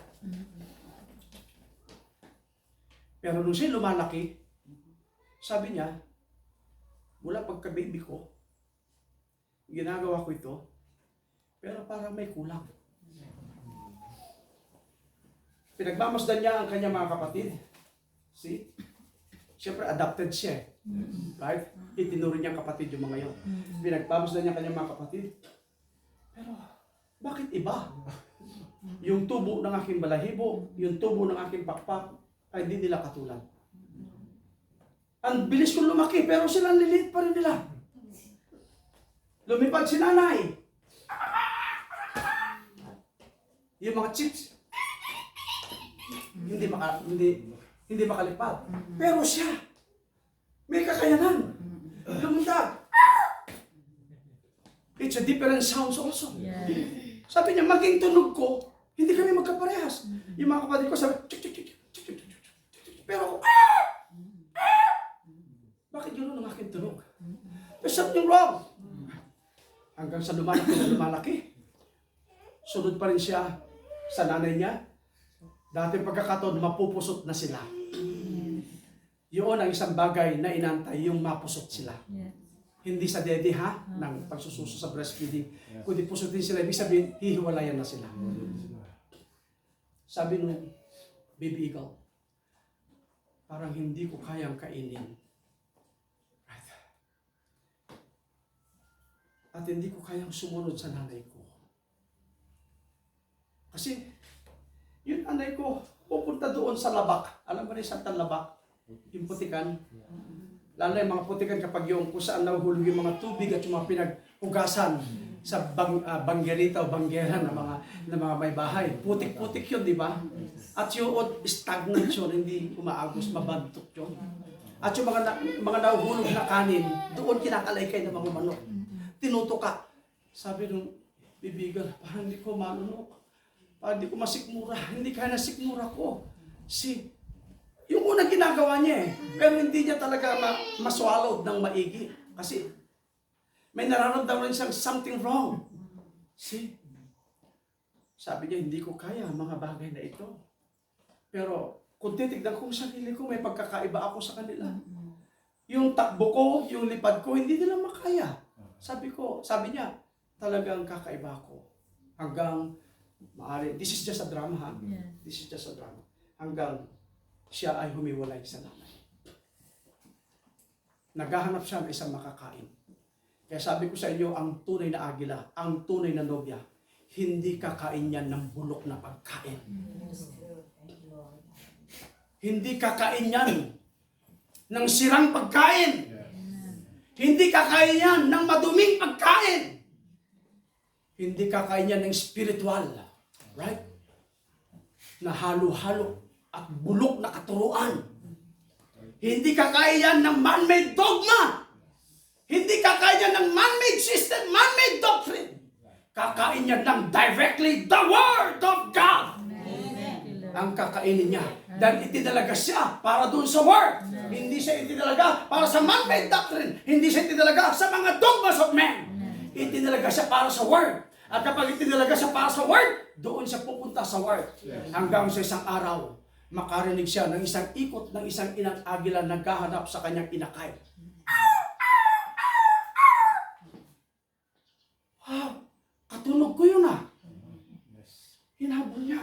Pero nung siya lumalaki, sabi niya, mula pagka-baby ko, ginagawa ko ito, pero parang may kulang. Pinagmamasdan niya ang kanyang mga kapatid. See? Siyempre, adopted siya. Right? Itinuro niya ang kapatid yung mga yun. Pinagmamasdan niya ang kanyang mga kapatid. Pero, bakit iba? Yung tubo ng aking balahibo, yung tubo ng aking pakpak, ay hindi nila katulad. Ang bilis kong lumaki, pero silang liliit pa rin nila. Lumipad si nanay. Yung mga chicks, hindi makalipad. Pero siya, may kakayanan. Lumundag. It's a different sounds also. Yes. Sabi niya, maging tunog ko, hindi kami magkaparehas. Yung mga kapatid ko sabi, pero ako, bakit yun ang aking tunog? There's something wrong. Hanggang sa lumalaki. Sunod pa rin siya sa nanay niya. Dati pagkakataon, mapupusot na sila. Yun ang isang bagay na inantay, yung mapusot sila. Yes. Hindi sa dede ng pagsususo sa breastfeeding. Kundi pusutin sila, ibig sabihin, hihiwalayan na sila. Sabi nung baby eagle, parang hindi ko kayang kainin. Right. At hindi ko kayang sumunod sa nanay ko. Kasi, yung nanay ko, pupunta doon sa labak. Alam mo na yung santang labak? Yung putikan. Lalo yung mga putikan kapag yung kung saan nahuhulog yung mga tubig at yung mga pinaghugasan sa banggerita o banggera ng mga may bahay. Putik-putik yun, di ba? At yung stagnant yun, hindi umaagos, mabantok yun. At yung mga nahuhulog na kanin, doon kinakalaykay ng mga manok. Tinutuka. Sabi nung bibigal, parang hindi ko manunok. Parang hindi ko masikmura. Hindi kaya nasikmura ko. Yung unang ginagawa niya pero hindi niya talaga maswallowed ng maigi. Kasi may nararamdaman siyang something wrong. Sabi niya, hindi ko kaya ang mga bagay na ito. Pero kung titignan ko sa sarili ko, may pagkakaiba ako sa kanila. Yung takbo ko, yung lipad ko, hindi nila makaya. Sabi niya, talagang kakaiba ako. Hanggang maaari, this is just a drama ha? Yeah. This is just a drama. Hanggang siya ay humiwalay sa nanay. Naghahanap siya ng isang makakain. Kaya sabi ko sa inyo, ang tunay na agila, ang tunay na nobya, hindi kakain yan ng bulok na pagkain. Hindi kakain yan ng sirang pagkain. Hindi kakain yan ng maduming pagkain. Hindi kakain yan ng spiritual. Right? Na halo-halo at bulok na katuruan. Hindi kakain yan ng man-made dogma. Hindi kakain yan ng man-made system, man-made doctrine. Kakain yan ng directly the Word of God. Ang kakainin niya. Dahil itinalaga siya para dun sa Word. Hindi siya itinalaga para sa man-made doctrine. Hindi siya itinalaga sa mga dogmas of men. Itinalaga siya para sa Word. At kapag itinalaga siya para sa Word, doon siya pupunta sa Word. Hanggang sa isang araw, makarinig siya ng isang ikot ng isang inang agila naghahanap sa kanyang inakay. Wow! Katunog ko yun ah. Hinabol niya.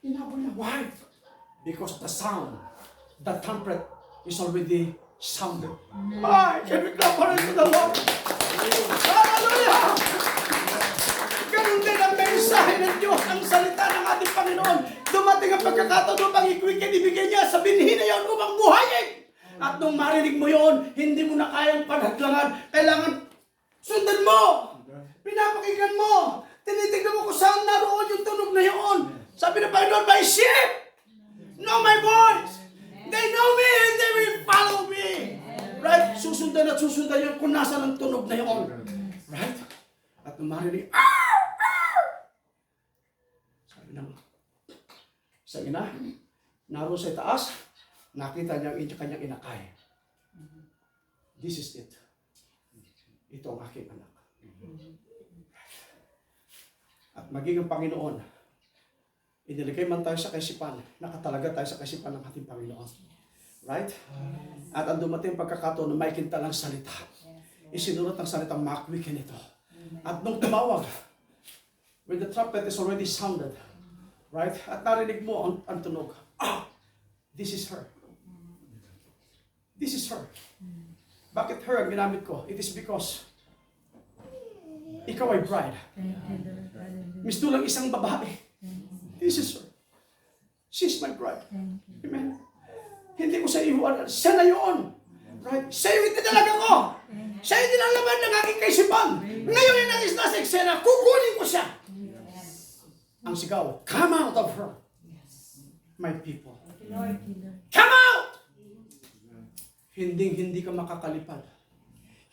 Hinabol niya. Why? Because the sound, the trumpet is already sounded. Ay, can we clap for the Lord? Hallelujah! Ganun din ang mensahe ng Diyos, ang salita ng ating Panginoon. Dumating ang pagkakataon upang ikwikin, ibigay niya sa binhi na yun upang buhayin. At nung marinig mo yun, hindi mo na kayang panhadlangan. Kailangan sundan mo. Pinapakinggan mo. Tinitignan mo kung saan naroon yung tunog na yun. Sabi ng Panginoon, my sheep know my voice. They know me and they will follow me. Right? Susundan at susundan yun kung nasa ng tunog na yun. Right? At nung marinig, sabi ng sa ina, naroon sa itaas, nakita niya ang kanyang inakay. This is it. Ito ang aking anak. At maging ang Panginoon, iniligay man tayo sa kaisipan, nakatalaga tayo sa kaisipan ng ating Panginoon. Right? At ang dumating pagkakataon na may kintalang salita. Isinurot ng salitang makwikin ito. At nung tumawag, when the trumpet is already sounded, right? At narinig mo ang tunog. This is her. This is her. Bakit her ang ginamit ko? It is because ikaw ay bride. Misto lang isang babae. This is her. She's my bride. Amen. Hindi ko sa ihuan. Siya na yun. Right? Siya yung itinalaga ko. Siya yung dinalaman ng aking kaisipan. Ngayon ay nangis na sa eksena. Kukunin ko siya. Ang sigaw, come out of her. My people. Come out! Hindi ka makakalipad.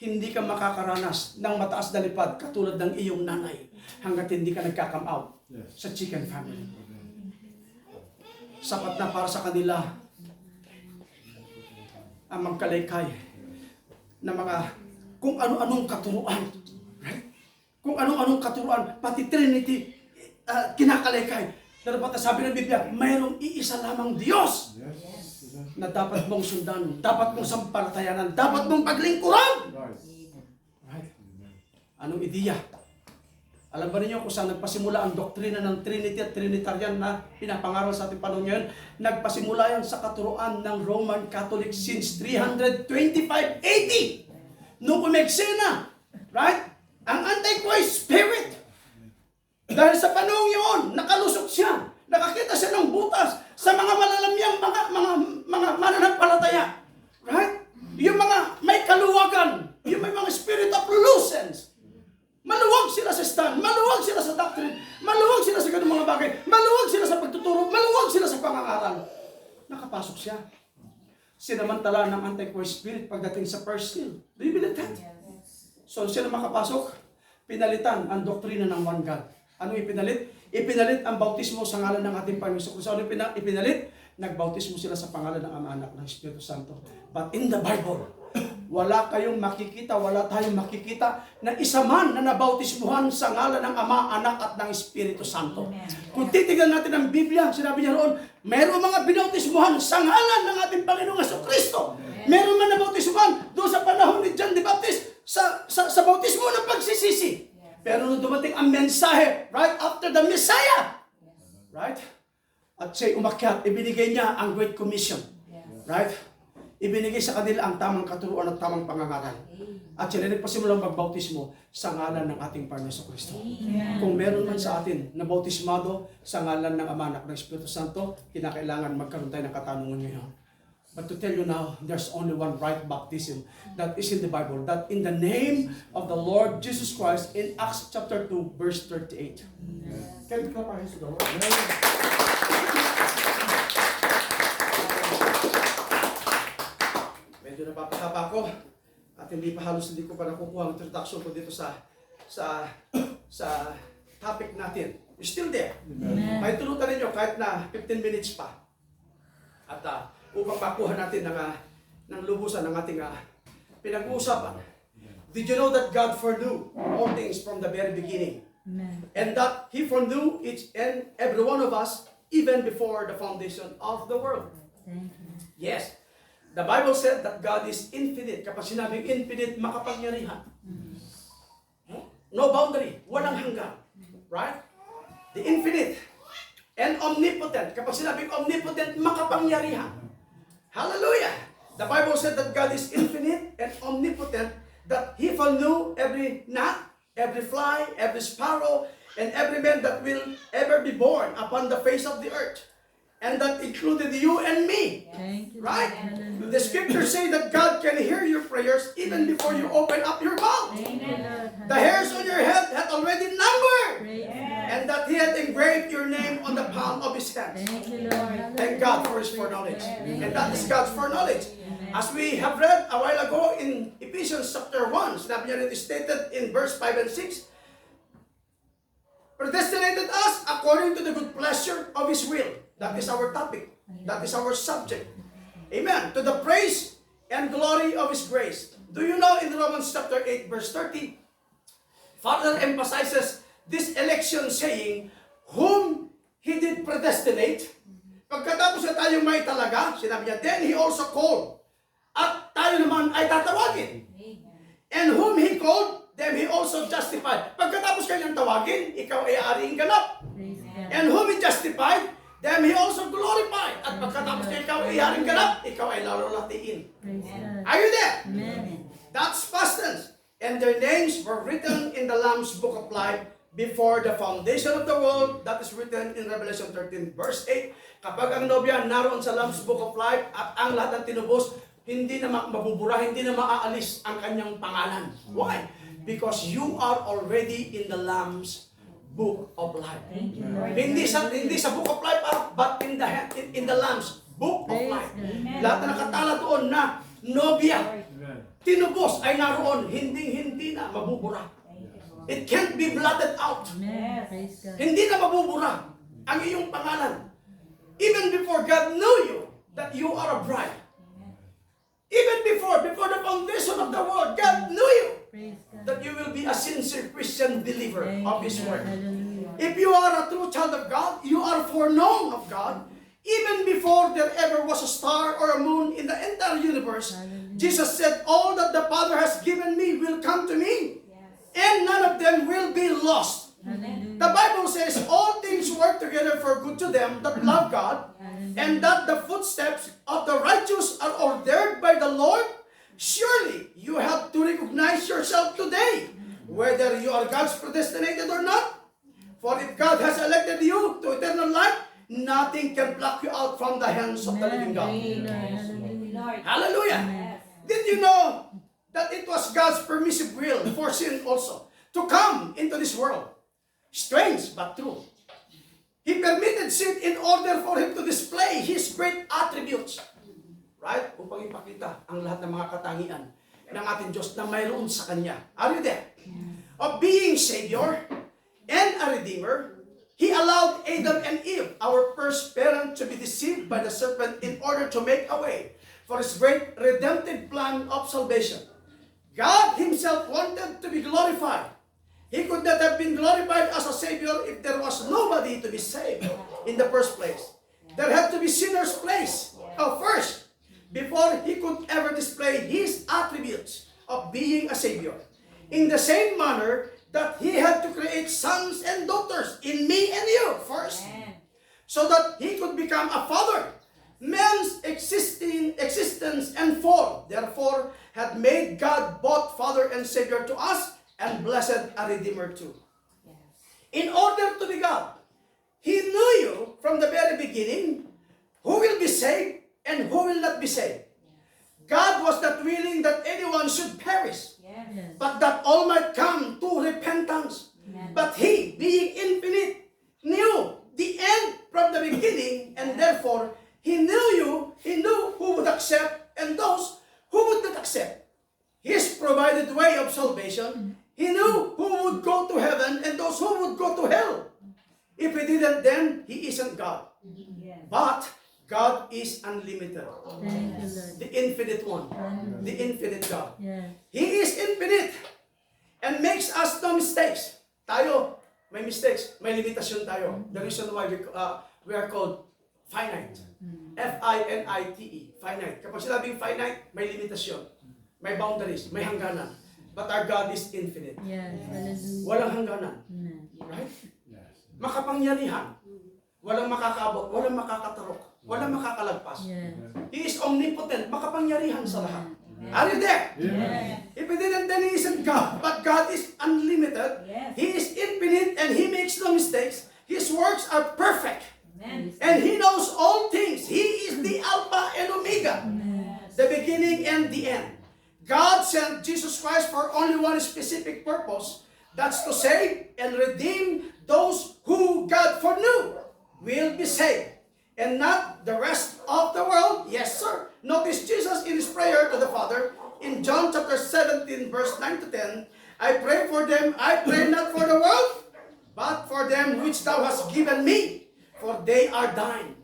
Hindi ka makakaranas ng mataas na lipad katulad ng iyong nanay hanggat hindi ka nagka-come out sa chicken family. Sapat na para sa kanila ang magkalaykay na mga kung ano-anong katuruan. Right? Kung ano-anong katuruan, pati Trinity, kinakalaykay. Na dapat sabi ng Biblia, mayroong iisa lamang Diyos na dapat mong sundan, dapat mong sampalatayanan, dapat mong paglingkuran. Right? Anong ideya? Alam ba ninyo kung saan nagpasimula ang doktrina ng Trinity at Trinitarian na pinapangaral sa ating panahon ngayon? Nagpasimula yan sa katuruan ng Roman Catholic since 325 AD. Nung umeksena, right? Ang Antichrist spirit. Dahil sa panahon yun, nakalusok siya. Nakakita siya ng butas sa mga malalamyang mga mananampalataya. Right? Yung mga may kaluwagan, yung may mga spirit of lucence. Maluwag sila sa stand, maluwag sila sa doctrine, maluwag sila sa ganung mga bagay, maluwag sila sa pagtuturo, maluwag sila sa pangangaral. Nakapasok siya. Sinamantala ng Antichrist spirit pagdating sa first seal. Do you believe that? So sila makapasok, pinalitan ang doktrina ng one God. Anong ipinalit? Ipinalit ang bautismo sa ngalan ng ating Panginoon. Kung ano ipinalit? Nagbautismo sila sa pangalan ng Ama, Anak, ng Espiritu Santo. But in the Bible, wala kayong makikita, wala tayong makikita na isa man na nabautismuhan sa ngalan ng Ama, Anak, at ng Espiritu Santo. Kung titignan natin ang Biblia, sinabi niya roon, mayroong mga binautismuhan sa ngalan ng ating Panginoong Jesucristo. Mayroong man nabautismuhan doon sa panahon ni John the Baptist sa bautismo ng pagsisisi. Pero nung dumating ang mensahe, right after the Messiah, right? At siya'y umakyat, ibinigay niya ang Great Commission. Right? Ibinigay sa kanila ang tamang katuruan at tamang pangangaral. At sila nagpasimulang magbautismo sa ngalan ng ating Panginoon Kristo. Kung meron man sa atin na bautismado sa ngalan ng Ama, Anak, ng Espiritu Santo, kinakailangan magkaroon tayo ng katanungan ngayon. But to tell you now, there's only one right baptism that is in the Bible, that in the name of the Lord Jesus Christ in Acts chapter 2, verse 38. Can we clap our hands to the Lord? Medyo napapahaba ko at hindi ko pa nakukuha ang introduction ko dito sa topic natin. You're still there. May tulutan ninyo kahit na 15 minutes pa. At upang makuha natin ng lubusan ng ating pinag-uusapan. Did you know that God foreknew all things from the very beginning? And that He foreknew each and every one of us even before the foundation of the world? Yes. The Bible said that God is infinite. Kapag sinabing infinite, makapangyarihan. No boundary. Walang hanggan. Right? The infinite. And omnipotent. Kapag sinabing omnipotent, makapangyarihan. Hallelujah! The Bible said that God is infinite and omnipotent, that He foreknew every gnat, every fly, every sparrow, and every man that will ever be born upon the face of the earth. And that included you and me. Right? The scriptures say that God can hear your prayers even before you open up your mouth. The hairs on your head had already numbered. And that He had engraved your name on the palm of His hand. Thank God for His foreknowledge. And that is God's foreknowledge. As we have read a while ago in Ephesians chapter 1, sinabi niya rin stated in verse 5 and 6, predestinated us according to the good pleasure of His will. That is our topic. That is our subject. Amen. To the praise and glory of His grace. Do you know in Romans chapter 8 verse 30, further emphasizes this election saying, whom He did predestinate. Pagkatapos na tayo may talaga, sinabi niya, then He also called. At tayo naman ay tatawagin. And whom He called, them He also justified. Pagkatapos kanyang tawagin, ikaw ay aaring ganap. And whom He justified, them He also glorified. At pagkatapos na ikaw ay aaring ganap, ikaw ay lalulatiin. Are you there? That's past tense. And their names were written in the Lamb's Book of Life before the foundation of the world. That is written in Revelation 13 verse 8. Kapag ang nobya naroon sa Lamb's Book of Life at ang lahat ng tinubos, hindi na mabubura, hindi na maaalis ang kanyang pangalan. Why? Because you are already in the Lamb's Book of Life. Hindi sa Book of Life, but in the Lamb's Book of Life. Lahat na nakatala doon na nobya, tinubos ay naroon, hindi na mabubura. It can't be blotted out. Hindi na mabubura ang iyong pangalan. Even before God knew you, that you are a bride. Even before the foundation of the world, God knew you that you will be a sincere Christian believer of His Word. If you are a true child of God, you are foreknown of God. Even before there ever was a star or a moon in the entire universe, Jesus said, all that the Father has given me will come to me, and none of them will be lost. The Bible says, all things work together for good to them that love God, and that the footsteps of the righteous are ordered by the Lord. Surely, you have to recognize yourself today, whether you are God's predestinated or not. For if God has elected you to eternal life, nothing can pluck you out from the hands of the living God. Hallelujah! Did you know that it was God's permissive will for sin also to come into this world? Strange but true. He permitted sin in order for Him to display His great attributes. Right? Upang ipakita ang lahat ng mga katangian ng ating Diyos na mayroon sa Kanya. Are you there? Of being Savior and a Redeemer, He allowed Adam and Eve, our first parent, to be deceived by the serpent in order to make a way for His great redemptive plan of salvation. God Himself wanted to be glorified. He could not have been glorified as a Savior if there was nobody to be saved in the first place. There had to be sinners placed first before He could ever display His attributes of being a Savior. In the same manner that He had to create sons and daughters in me and you first, so that He could become a Father man's existence and fall, therefore, had made God both Father and Savior to us, and blessed a Redeemer too. Yes. In order to be God, He knew you from the very beginning, who will be saved and who will not be saved. God was not willing that anyone should perish, Yes. Yes. but that all might come to repentance. Amen. But He, being infinite, knew the end from the beginning, and therefore, He knew who would accept and those who would not accept His provided way of salvation. He knew who would go to heaven and those who would go to hell. If He didn't, then He isn't God. Yes. But God is unlimited. Thank you, Lord. The infinite one. Hallelujah. The infinite God. Yes. He is infinite and makes us no mistakes. Tayo, may mistakes, may limitasyon tayo. The reason why we are called finite. F-I-N-I-T-E. Finite. Kapag sinabing finite, may limitasyon. May boundaries, may hangganan. But our God is infinite. Yes. Hallelujah. Walang hangganan. Amen. Right? Makapangyarihan. Walang makakabot, walang makakatarok, walang makakalagpas. Yes. He is omnipotent, makapangyarihan sa lahat. Are you there? Yes. If He didn't, then He isn't God. But God is unlimited. Yes. He is infinite and He makes no mistakes. His works are perfect. Amen. And He knows all things. He is the Alpha and Omega, Yes. the beginning and the end. God sent Jesus Christ for only one specific purpose. That's to save and redeem those who God foreknew will be saved. And not the rest of the world. Yes, sir. Notice Jesus in His prayer to the Father in John chapter 17, verse 9 to 10. I pray for them. I pray not for the world, but for them which Thou hast given me, for they are Thine.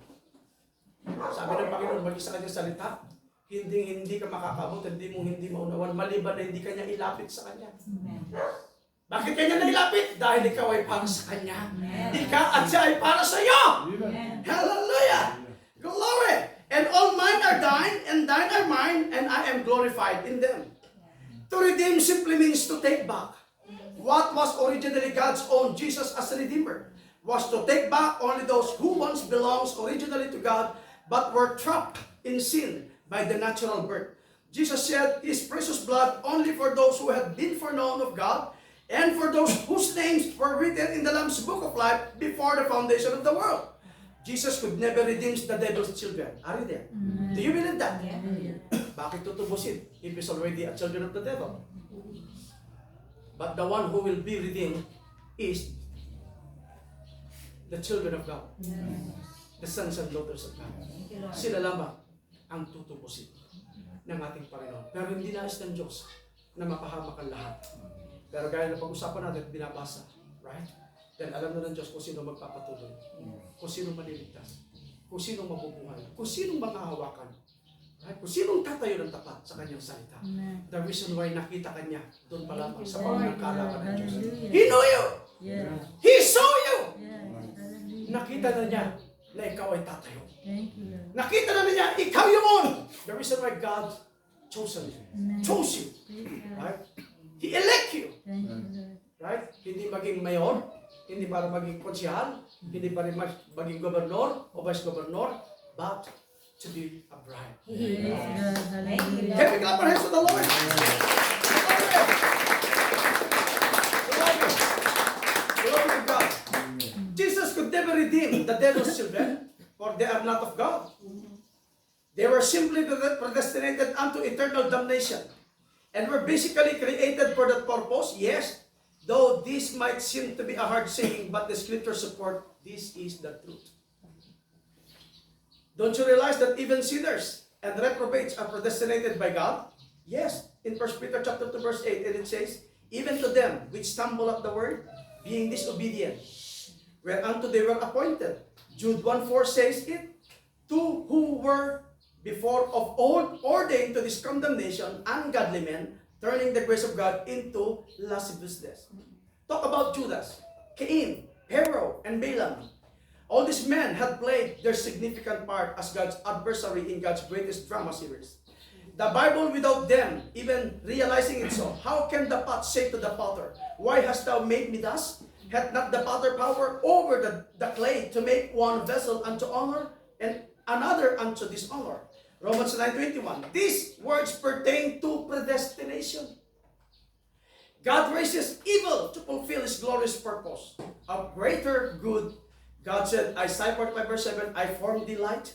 Sabi ng Panginoon, mag-isa kanyang salita, hindi ka makakabot, hindi maunawan, maliban na hindi kanya ilapit sa Kanya. Amen. Bakit kanya nailapit? Dahil ikaw ay para sa Kanya. Amen. Ikaw at siya ay para sa iyo. Amen. Hallelujah! Glory! And all mine are thine, and thine are mine, and I am glorified in them. To redeem simply means to take back. What was originally God's own, Jesus as a Redeemer, was to take back only those who once belongs originally to God, but were trapped in sin by the natural birth. Jesus shed His precious blood only for those who had been foreknown of God, and for those whose names were written in the Lamb's Book of Life before the foundation of the world. Jesus could never redeem the devil's children. Are you there? Do you believe that? Hallelujah. Bakit tutubusin if he's already a children of the devil? But the one who will be redeemed is the children of God. The sons and daughters of God. Thank you, Lord. Sila lamang ang tutubusin ng ating Panginoon. Pero hindi nais ng Diyos na mapahamak ang lahat. Pero gaya na pag-usapan natin, binabasa. Right? Then alam na ng Diyos kung sino magpapatuloy. Kung sino maliligtas. Kung sino mabubuhay. Kung sino manghahawakan. Right? Kung sino tatayo ng tapat sa kanyang salita. Amen. The reason why nakita kanya doon pa lamang sa panahon ng kalaban ng Diyos. Hallelujah. He knew you! Yes. He saw you! Yes. Hallelujah. Nakita na niya na ikaw ay tatayo. Thank you, Lord. Nakita na niya, ikaw yung The reason why God chosen you. Amen. Chose you. Praise God. Right? He elect you. Thank you, Lord. Right? Hindi maging mayor, hindi para maging konsyahal, hindi para maging gobernador o vice gobernador, but to be a bride. Praise God. Hallelujah. Can we clap our hands to the Lord? Glory to God. Jesus could never redeem the devil's children, for they are not of God. They were simply predestinated unto eternal damnation, and were basically created for that purpose. Yes, though this might seem to be a hard saying, but the scriptures support this is the truth. Don't you realize that even sinners and reprobates are predestinated by God? Yes, in 1 Peter chapter 2 verse 8, and it says, even to them which stumble at the word, being disobedient, whereunto they were appointed. Jude 1:4 says it, to who were before of old ordained to this condemnation, ungodly men, turning the grace of God into lasciviousness. Talk about Judas, Cain, Pharaoh, and Balaam. All these men had played their significant part as God's adversary in God's greatest drama series. The Bible without them even realizing it so. How can the pot say to the potter, why hast thou made me thus? Hath not the potter power over the clay to make one vessel unto honor and another unto dishonor. Romans 9:21. These words pertain to predestination. God raises evil to fulfill His glorious purpose of greater good. God said, Isaiah 45 verse 7, I form delight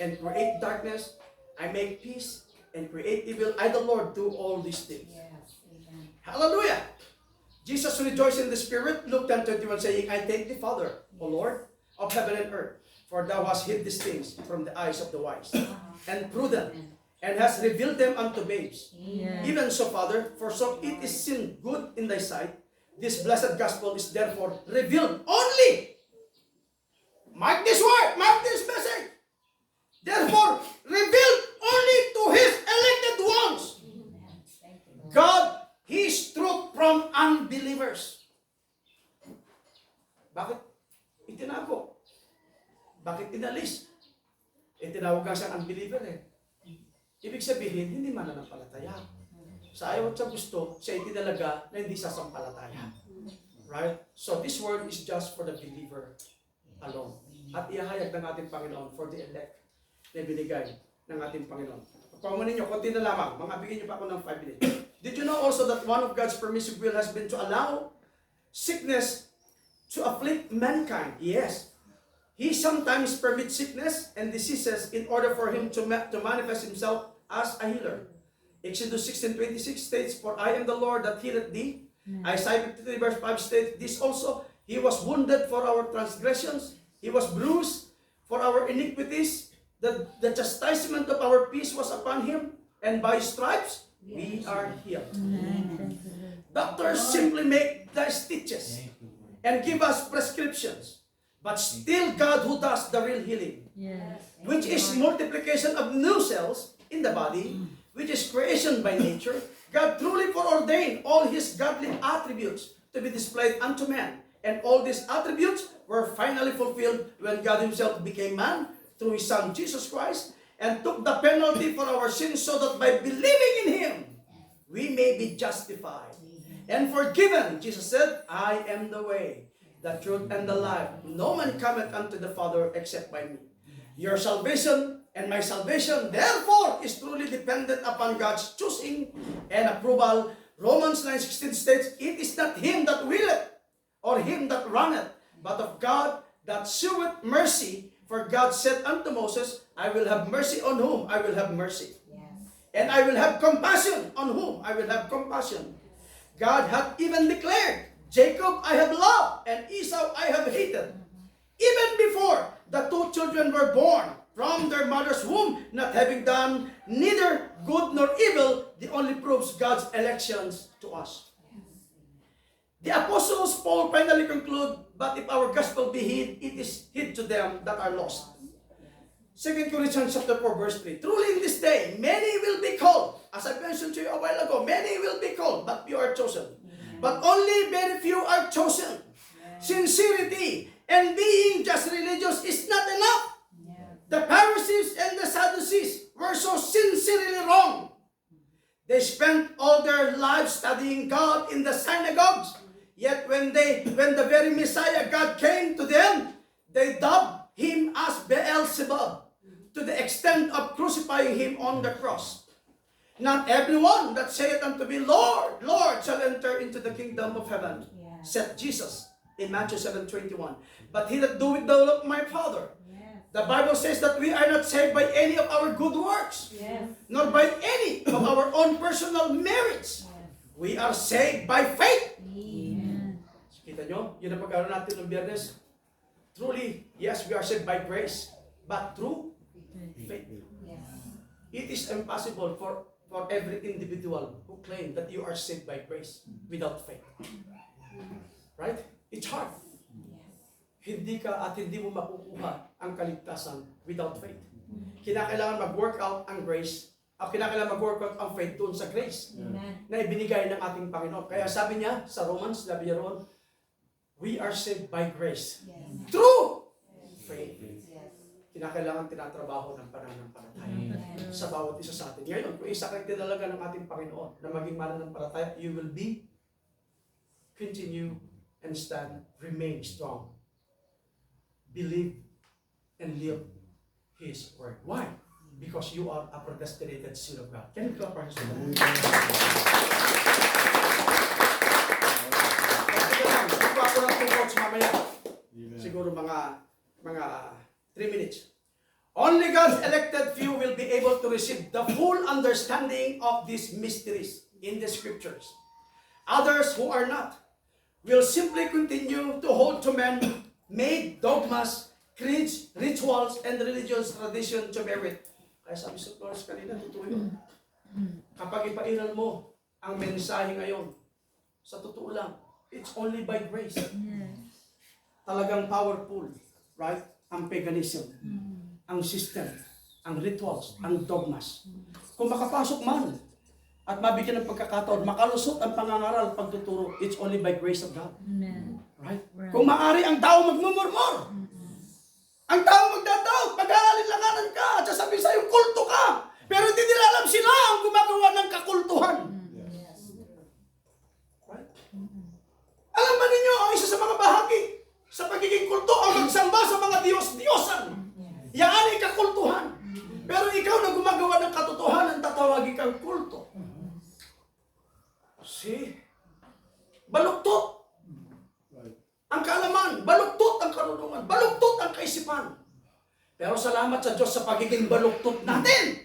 and create darkness. I make peace and create evil. I, the Lord, do all these things. Yes. Amen. Hallelujah! Jesus rejoiced in the Spirit, Luke 10:21, saying, I thank the Father, O Lord, of heaven and earth, for thou hast hid these things from the eyes of the wise and prudent, and hast revealed them unto babes. Yes. Even so, Father, for so it is seen good in thy sight, this blessed gospel is therefore revealed only. Mark this word, mark this message. Therefore, revealed only to His elected ones. Amen. Thank you, Lord. God, His truth from unbelievers. Bakit itinago? Bakit inalis? Tinawag nga siyang unbeliever eh. Ibig sabihin, hindi mananampalataya. Sa ayaw at sa gusto, siya itinalaga na hindi sasampalataya. Right? So this word is just for the believer alone. At ihahayag ng ating Panginoon for the elect na binigay ng ating Panginoon. Pagpamunin nyo, konti na lamang. Mga bigyan nyo pa ako ng 5 minutes. Did you know also that one of God's permissive will has been to allow sickness to afflict mankind? Yes. He sometimes permits sickness and diseases in order for Him to manifest Himself as a healer. Exodus 16:26 states, For I am the Lord that healeth thee. Isaiah 53 verse 5 states, This also, He was wounded for our transgressions, He was bruised for our iniquities, the chastisement of our peace was upon Him, and by His stripes we are healed. Thank you, Lord. Doctors simply make the stitches and give us prescriptions. But still God who does the real healing, Yes. which is multiplication of new cells in the body, which is creation by nature. God truly foreordained all His godly attributes to be displayed unto man. And all these attributes were finally fulfilled when God Himself became man through His Son Jesus Christ and took the penalty for our sins so that by believing in Him, we may be justified and forgiven. Jesus said, I am the way, the truth, and the life. No man cometh unto the Father except by me. Your salvation and my salvation, therefore, is truly dependent upon God's choosing and approval. Romans 9:16 states, It is not him that willeth, or him that runneth, but of God that sheweth mercy. For God said unto Moses, I will have mercy on whom I will have mercy. Yes. And I will have compassion on whom I will have compassion. God hath even declared, Jacob I have loved, and Esau I have hated. Even before the two children were born from their mother's womb, not having done neither good nor evil, the only proves God's elections to us. The apostles Paul finally conclude, but if our gospel be hid, it is hid to them that are lost. 2 Corinthians chapter 4 verse 3. Truly in this day, many will be called. As I mentioned to you a while ago, many will be called, but few are chosen. But only very few are chosen. Sincerity and being just religious is not enough. The Pharisees and the Sadducees were so sincerely wrong. They spent all their lives studying God in the synagogues. Yet when the very Messiah God came to them, they dubbed Him as Beelzebub to the extent of crucifying Him on the cross. Not everyone that saith unto me, Lord, Lord, shall enter into the kingdom of heaven, said Jesus in Matthew 7:21. But he that doeth the will of my Father. The Bible says that we are not saved by any of our good works, nor by any of our own personal merits. We are saved by faith. Amen. Kita nyo? Yun ang pag-aaral natin ng Biyernes. Truly, yes, we are saved by grace, but through faith. It is impossible for every individual who claim that you are saved by grace without faith. Right? It's hard. Hindi ka at hindi mo makukuha ang kaligtasan without faith. Kinakailangan mag-workout ang grace, kinakailangan mag-workout ang faith doon sa grace na ibinigay ng ating Panginoon. Kaya sabi niya sa Romans, sabi niya roon, we are saved by grace through faith. Kinakailangan tinatrabaho ng pananampalataya sa bawat isa sa atin. Ngayon, kung isa kayo tinalaga ng ating Panginoon na maging mananampalataya, you will be, continue, and stand, remain strong. Believe and live His word. Why? Because you are a predestinated seed of God. Can you clap for His word? Siguro ako ng 2 quotes mamaya. Siguro mga 3 minutes. Only God's elected few will be able to receive the full understanding of these mysteries in the scriptures. Others who are not will simply continue to hold to man-made dogmas, creeds, rituals, and religious tradition to merit. Kaya sabi sa Flores kanina, totoo yun. Kapag ipairal mo ang mensahe ngayon, sa totoo lang, it's only by grace. Yes. Talagang powerful, right? Ang paganism, ang system, ang rituals, ang dogmas. Kung makapasok man at mabigyan ng pagkakataon, makalusot ang pangangaral, pagtuturo, it's only by grace of God. Amen. Right? Right. Kung maaari ang tao magmumurmur, ang tao magdadoubt, mag-aalinlanganan ka, at sasabihin sa'yo, kulto ka. Pero hindi nila alam sila ang gumagawa ng kakultuhan. Right? Alam ba ninyo, ang isa sa mga bahagi sa pagiging kulto ang magsamba sa mga Diyos-Diyosan. Yan ay kakultuhan. Pero ikaw na gumagawa ng katotohanan, tatawagin kang kulto. See? Baluktot ang kaalaman, baluktot ang karunungan, baluktot ang kaisipan. Pero salamat sa Diyos sa pagiging baluktot natin.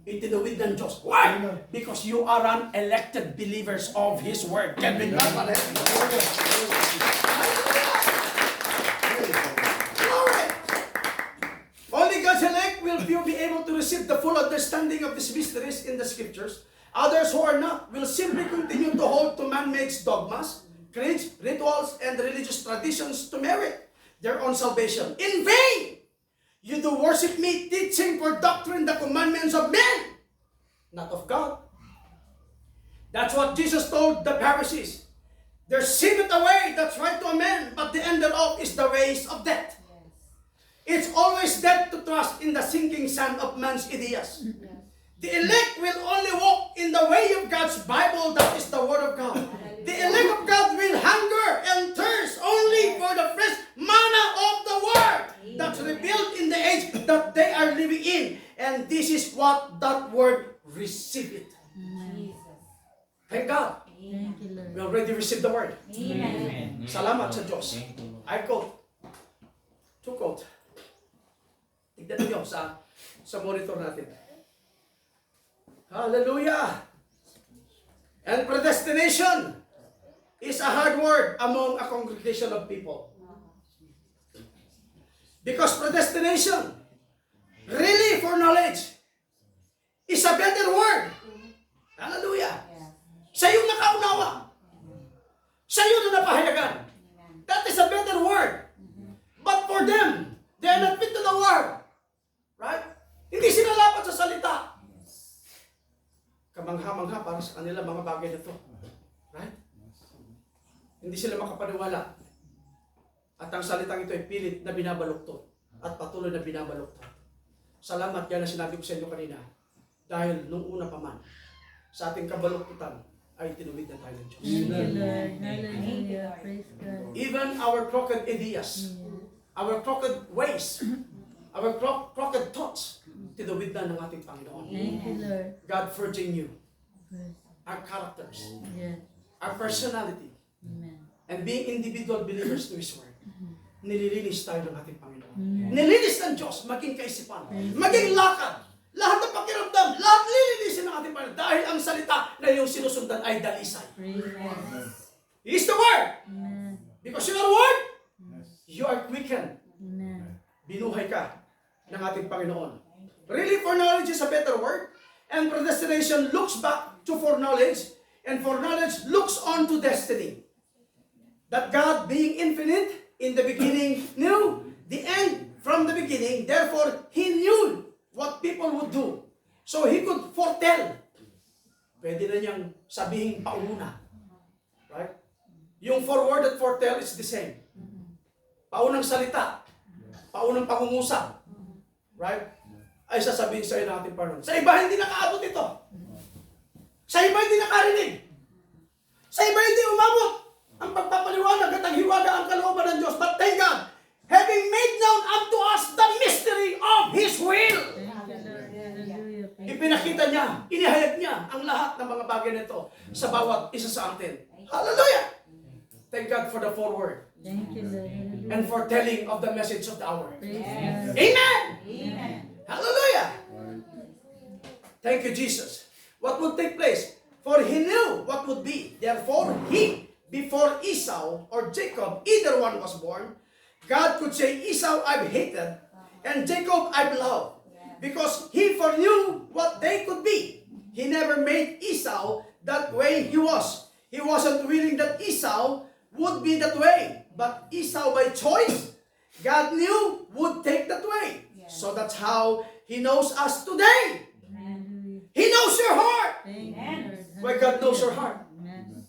Itinuwid ng Diyos. Why? Because you are an elected believers of His Word. Can we not? Alright. Only God's elect will be able to receive the full understanding of these mysteries in the Scriptures. Others who are not will simply continue to hold to man-made dogmas, creeds, rituals, and religious traditions to merit their own salvation. In vain, you do worship me, teaching for doctrine the commandments of men, not of God. That's what Jesus told the Pharisees. There seemeth a way that's right to a man, but the end thereof is the ways of death. It's always death to trust in the sinking sand of man's ideas. The elect will only walk in the way of God's Bible, that is the Word of God. The elect of God will hunger and thirst only for the fresh manna of the Word that's revealed in the age that they are living in. And this is what that Word receive it. Thank God. Thank you, Lord. We already received the Word. Amen. Salamat sa Diyos. Thank you, Lord. I quote. 2 quote. Tignan niyo sa monitor natin. Hallelujah! And predestination is a hard word among a congregation of people. Because predestination, really for knowledge, is a better word. Hallelujah! Sa iyong nakaunawa. Sa iyo na napahayagan. That is a better word. But for them, they are not fit to the word. Right? Hindi sila lapat sa salita. Kamangha-mangha para sa kanila mga bagay na ito. Right? Hindi sila makapaniwala. At ang salitang ito ay pilit na binabaluktot at patuloy na binabaluktot. Salamat yan na sinabi ko sa inyo kanina. Dahil nung una pa man, sa ating kabaluktutan ay tinuwid na tayo ng Diyos. Thank you, Lord. Hallelujah. Praise God. Even our crooked ideas, our crooked ways, our crooked thoughts, tinuwid na ng ating Panginoon. Thank you, Lord. God forging you, Praise. our characters, Yes. our personality, Amen. and being individual believers to His Word. Nililinis tayo ng ating Panginoon. Amen. Nilinis ng Diyos, maging kaisipan, maging lakad, lahat ng pakiramdam, lahat lilinisin ng ating Panginoon. Dahil ang salita na iyong sinusundan ay dalisay. Praise God. He is the Word. Amen. Because you are Word, you are quickened. Amen. Binuhay ka ng ating Panginoon. Really, foreknowledge is a better word. And predestination looks back to foreknowledge. And foreknowledge looks on to destiny. That God, being infinite, in the beginning knew the end from the beginning. Therefore, He knew what people would do. So He could foretell. Pwede na niyang sabihin pauna. Right? Yung forward at foretell is the same. Paunang salita. Paunang pangungusap. Right? Ay sasabihin sa iyo natin Panginoon. Sa iba hindi nakaabot ito. Sa iba hindi nakarinig. Sa iba hindi umabot ang pagpapaliwanag at ang hiwaga ang kalooban ng Diyos. But thank God, having made known unto us the mystery of His will. bagay na ito sa bawat isa sa atin. Hallelujah! Thank God for the forward Thank you, Lord. Hallelujah. and for telling of the message of the hour. Praise Yes. God. Amen! Amen. Hallelujah! Thank you, Jesus. What would take place? For he knew what would be. Therefore, he, before Esau or Jacob, either one was born, God could say, Esau I've hated, and Jacob I've loved. Because he foreknew what they could be. He never made Esau that way he was. He wasn't willing that Esau would be that way. But Esau by choice, God knew would take that way. So that's how he knows us today. Hallelujah. He knows your heart. Thank you, Amen. Lord. Why God knows your heart? Amen.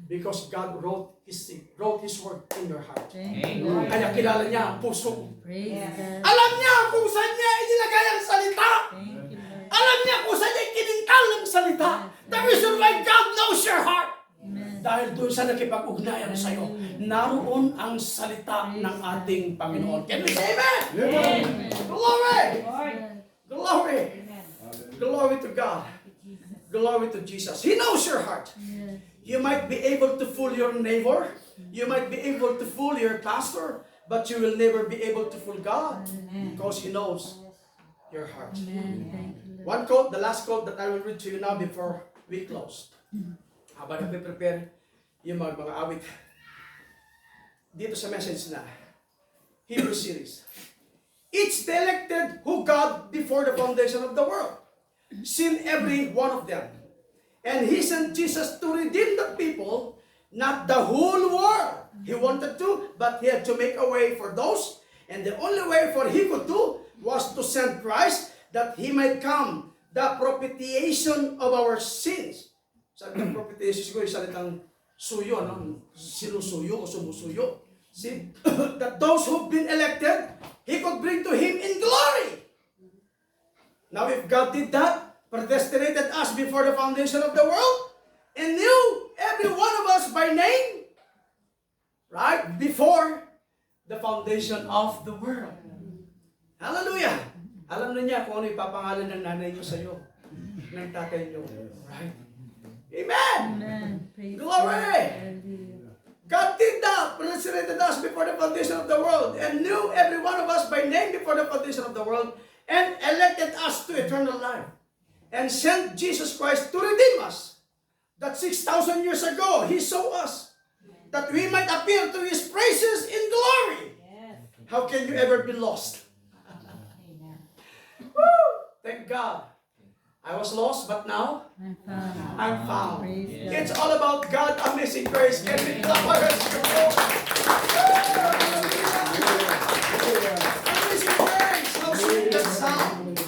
Because God wrote His word in your heart. Thank you, Lord. Kaya kilala niya ang puso mo. Praise God. Alam niya kung saan niya inilagay ang salita. Thank you, Lord. Alam niya kung saan niya kiningkal ang salita. The reason why God knows your heart. Amen. Dahil doon sa nakipag-ugnayan sa iyo, naroon ang salita ng ating Panginoon. Can we say amen? Amen. Glory! Lord. Glory! Amen. Glory to God. Glory to Jesus. He knows your heart. Yes. You might be able to fool your neighbor. You might be able to fool your pastor. But you will never be able to fool God. Because He knows your heart. Amen. Thank you, Lord. One quote, the last quote that I will read to you now before we close. Habang nagpe-prepare yung mga awit dito sa message na Hebrew series. Each elected who God before the foundation of the world. Seen every one of them. And He sent Jesus to redeem the people, not the whole world. He wanted to, but He had to make a way for those. And the only way for He could do was to send Christ that He might come, the propitiation of our sins. Sabi ng propitiation, siguro yung salitang suyo, no? Sinusuyo o sumusuyo. See, that those who've been elected, He could bring to Him in glory. Now, if God did that, predestinated us before the foundation of the world, and knew every one of us by name, right, before the foundation of the world. Hallelujah! Alam na niya kung ano ipapangalan ng nanay niyo sa iyo, ng tatay niyo. Right? Amen! Amen. Praise Glory! God. Hallelujah. God did that, predestinated us before the foundation of the world, and knew every one of us by name before the foundation of the world, and elected us to eternal life, and sent Jesus Christ to redeem us. That 6,000 years ago, He saw us, that we might appear to His praises in glory. Yes. How can you ever be lost? Amen. Woo! Thank God. I was lost, but now I'm found. I'm found. Praise God. It's all about God, amazing grace. Can we clap our hands to God? Amazing grace. How sweet that sound.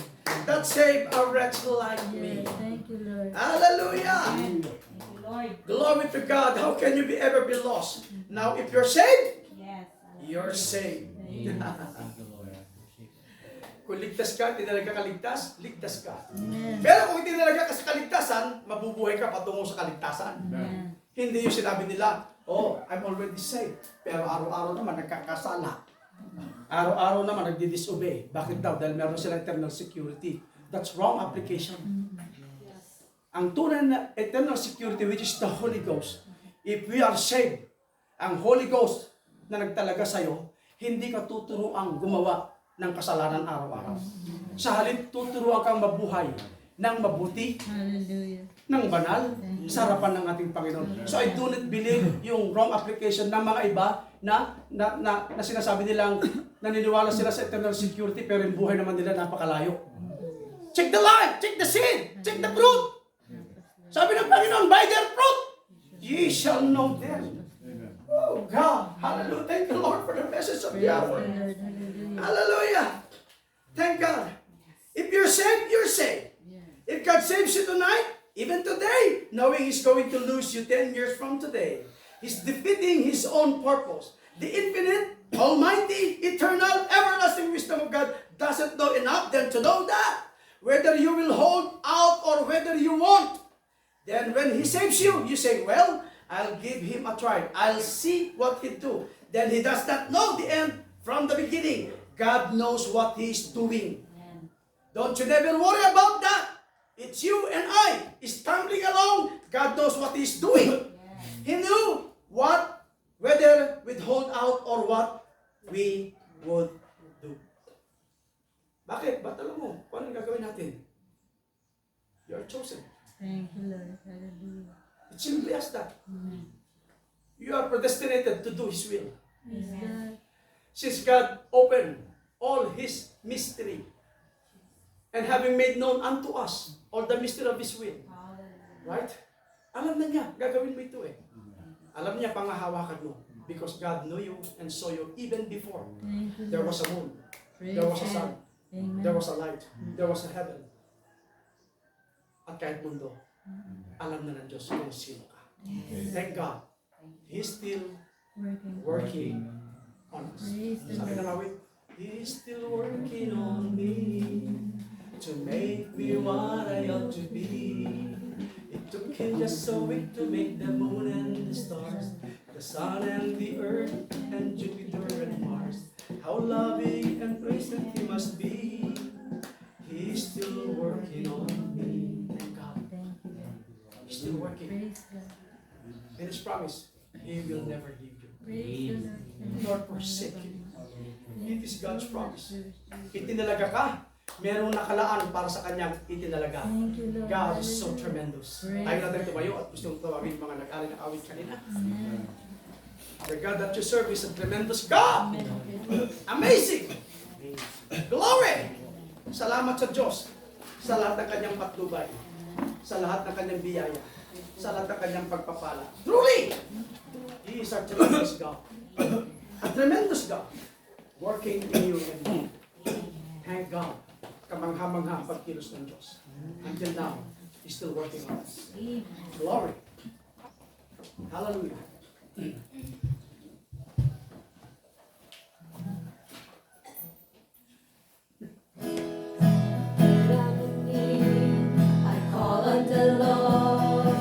That saved a wretch like Yes. me. Thank you, Lord. Hallelujah. Thank you, Lord. Glory to God. How can you ever be lost? Now, if you're saved, Yes. you're saved. Thank you, Lord. Kung ligtas ka, tinalaga ka ligtas, ligtas ka. Amen. Pero kung tinalaga ka sa kaligtasan, mabubuhay ka patungo sa kaligtasan. Amen. Hindi yung sinabi nila, oh, I'm already saved. Pero araw-araw naman nagkakasala. Araw-araw naman nagdi-disobey. Bakit daw? Dahil meron silang eternal security. That's wrong application. Ang tunay na eternal security, which is the Holy Ghost, if we are saved, ang Holy Ghost na nagtalaga sa'yo, hindi ka tuturuang gumawa ng kasalanan araw-araw. Sa halip, tuturuan kang mabuhay ng mabuti, Hallelujah. ng banal, sa harapan ng ating Panginoon. So I do not believe yung wrong application ng mga iba na sinasabi nilang naniniwala sila sa eternal security pero yung buhay naman nila napakalayo. Check the life, check the seed, check the fruit. Sabi ng Panginoon, by their fruit, ye shall know them. Oh God, hallelujah. Thank the Lord for the message of the Praise hour. the Lord. Hallelujah. Hallelujah. Thank God. If you're saved, you're saved. Yes. If God saves you tonight, even today, knowing He's going to lose you 10 years from today, He's defeating His own purpose. The infinite, almighty, eternal, everlasting wisdom of God doesn't know enough then to know that. Whether you will hold out or whether you won't. Then when He saves you, you say, well, I'll give Him a try. I'll see what He'll do. Then He does not know the end from the beginning. God knows what He's doing. Amen. Don't you never worry about that. It's you and I stumbling along. God knows what He's doing. Yes. He knew whether we'd hold out or what we would do. Bakit? Ba't alam mo? Paano yung gagawin natin? You are chosen. Thank you, Lord. Hallelujah. It's simply as that. Amen. You are predestinated to do His will. Praise God. Since God opened all His mystery and having made known unto us all the mystery of His will. Hallelujah. Right? Alam na niya, gagawin mo ito eh. Alam niya, pangahawakan mo. Because God knew you and saw you even before. Thank you, There Lord. was a moon, Praise there was a God. sun, Amen. there was a light, there was a heaven. At kahit mundo, alam na ng Diyos kung sino ka. Thank God, He's still Working. working on us. Praise the Sabi ng Lord. awit, He's still working on me to make me what I ought to be. It took Him just a week to make the moon and the stars, the sun and the earth and Jupiter and Mars. How loving and present He must be. He's still working on me. Thank God. Thank you, Lord. He's still working. Praise God. And His promise, He will never leave you. Praise the Lord. Nor forsake you. It is God's promise. Itinalaga ka, merong nakalaan para sa kanyang itinalaga. Thank you, Lord. God is so Hallelujah. tremendous. Praise Tayo natin God. tumayo at gusto kong tawagin yung mga nag-ari ng awit kanina. Amen. The God that you serve is a tremendous God. Amen. Amazing. Glory. Salamat sa Diyos sa lahat ng kanyang patnubay, sa lahat ng kanyang biyaya, sa lahat ng kanyang pagpapala. Truly, He is a tremendous God. A tremendous God working in you and me. Thank God. Kamangha-mangha ang pagkilos ng Diyos. Until now, He's still working on us. Glory. Hallelujah. I call on the Lord,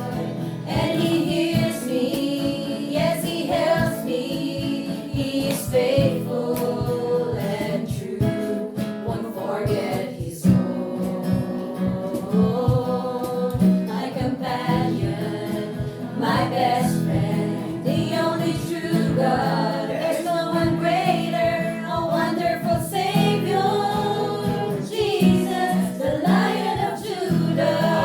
and He hears me. Yes, He helps me. He is faithful and true. Won't forget His own. My companion, my best friend, the only true God. There's no one greater, a wonderful Savior. Jesus, the Lion of Judah.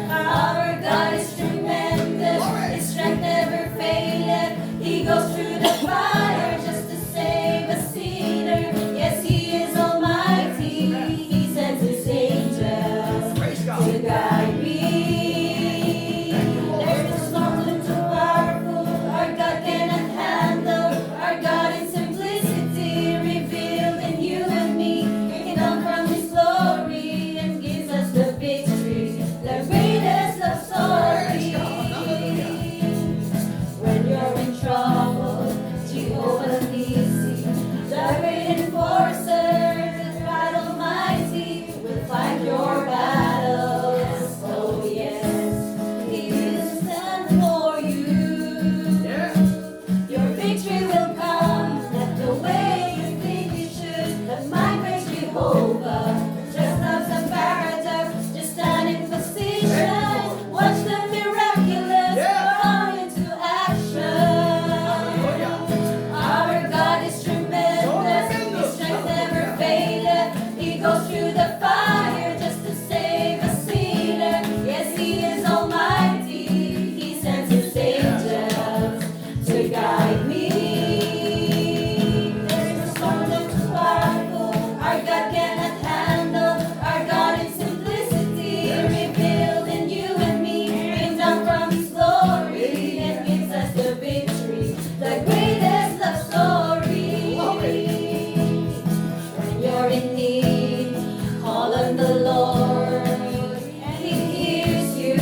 Our God is tremendous, His strength never faileth. He goes through the fire just to save a sinner. Yes, He is almighty. He sends His angels Praise to God. guide me. There's no storm too powerful, our God cannot handle. Our God in simplicity, revealed in you and me. He come from His glory and gives us the victory, the greatest love story. When you're in trouble, Jehovah Nissi, the great enforcer, God Almighty, will fight your battles. Oh yes, He will stand for you. Yeah. Your victory will come, not the way you think it should. But my grace, Jehovah, just loves and paradox, just stand in position. Watch the miraculous come into action. Our God is tremendous, His strength never faileth. He goes through the fire just to save a sinner. Yes, He is almighty. He sends His angels to guide me. There's no storm that's too powerful, our God cannot handle. Our God in simplicity, revealed in you and me, brings down from His glory and gives us the victory, the greatest love story. When you're in need, call on the Lord, and He hears you.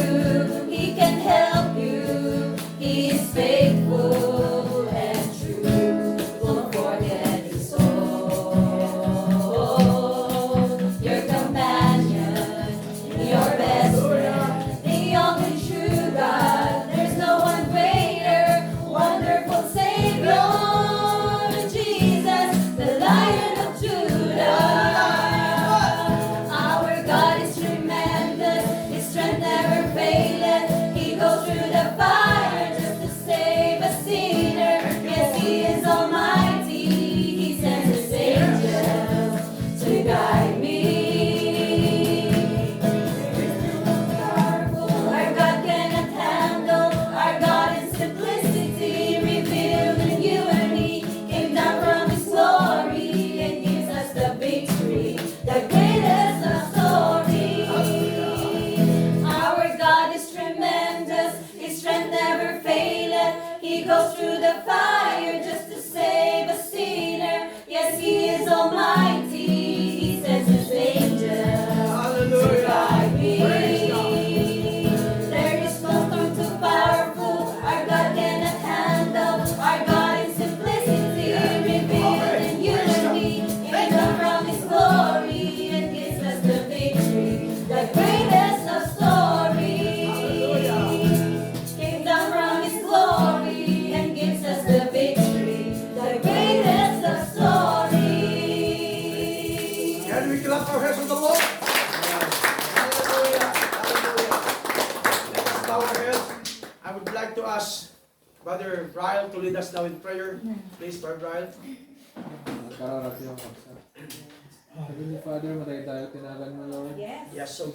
He can help you. He is faithful and true. Won't forget His own. Your companion, your best friend, the only true God. There's no one greater, wonderful Savior. Jesus, the Lion of Judah. Our God is tremendous. He goes through the fire just to save a sinner. Yes, He is almighty. He sends His angels. Hallelujah. Guide me. Praise God. There is no storm too powerful. Our God cannot handle. Our God in simplicity revealed in unity. He comes from His glory and gives us the victory. The greatest of stories. Came down from His glory and gives us the victory. The greatest of stories. Can we clap our hands to the Lord? Hallelujah. Hallelujah. Let us bow our heads. I would like to ask Brother Ryle to lead us now in prayer. Please, Brother Ryle. Kararating ang paksa. Heavenly Father, matay tayo, tinagan mo, Lord. Yes. Yes, so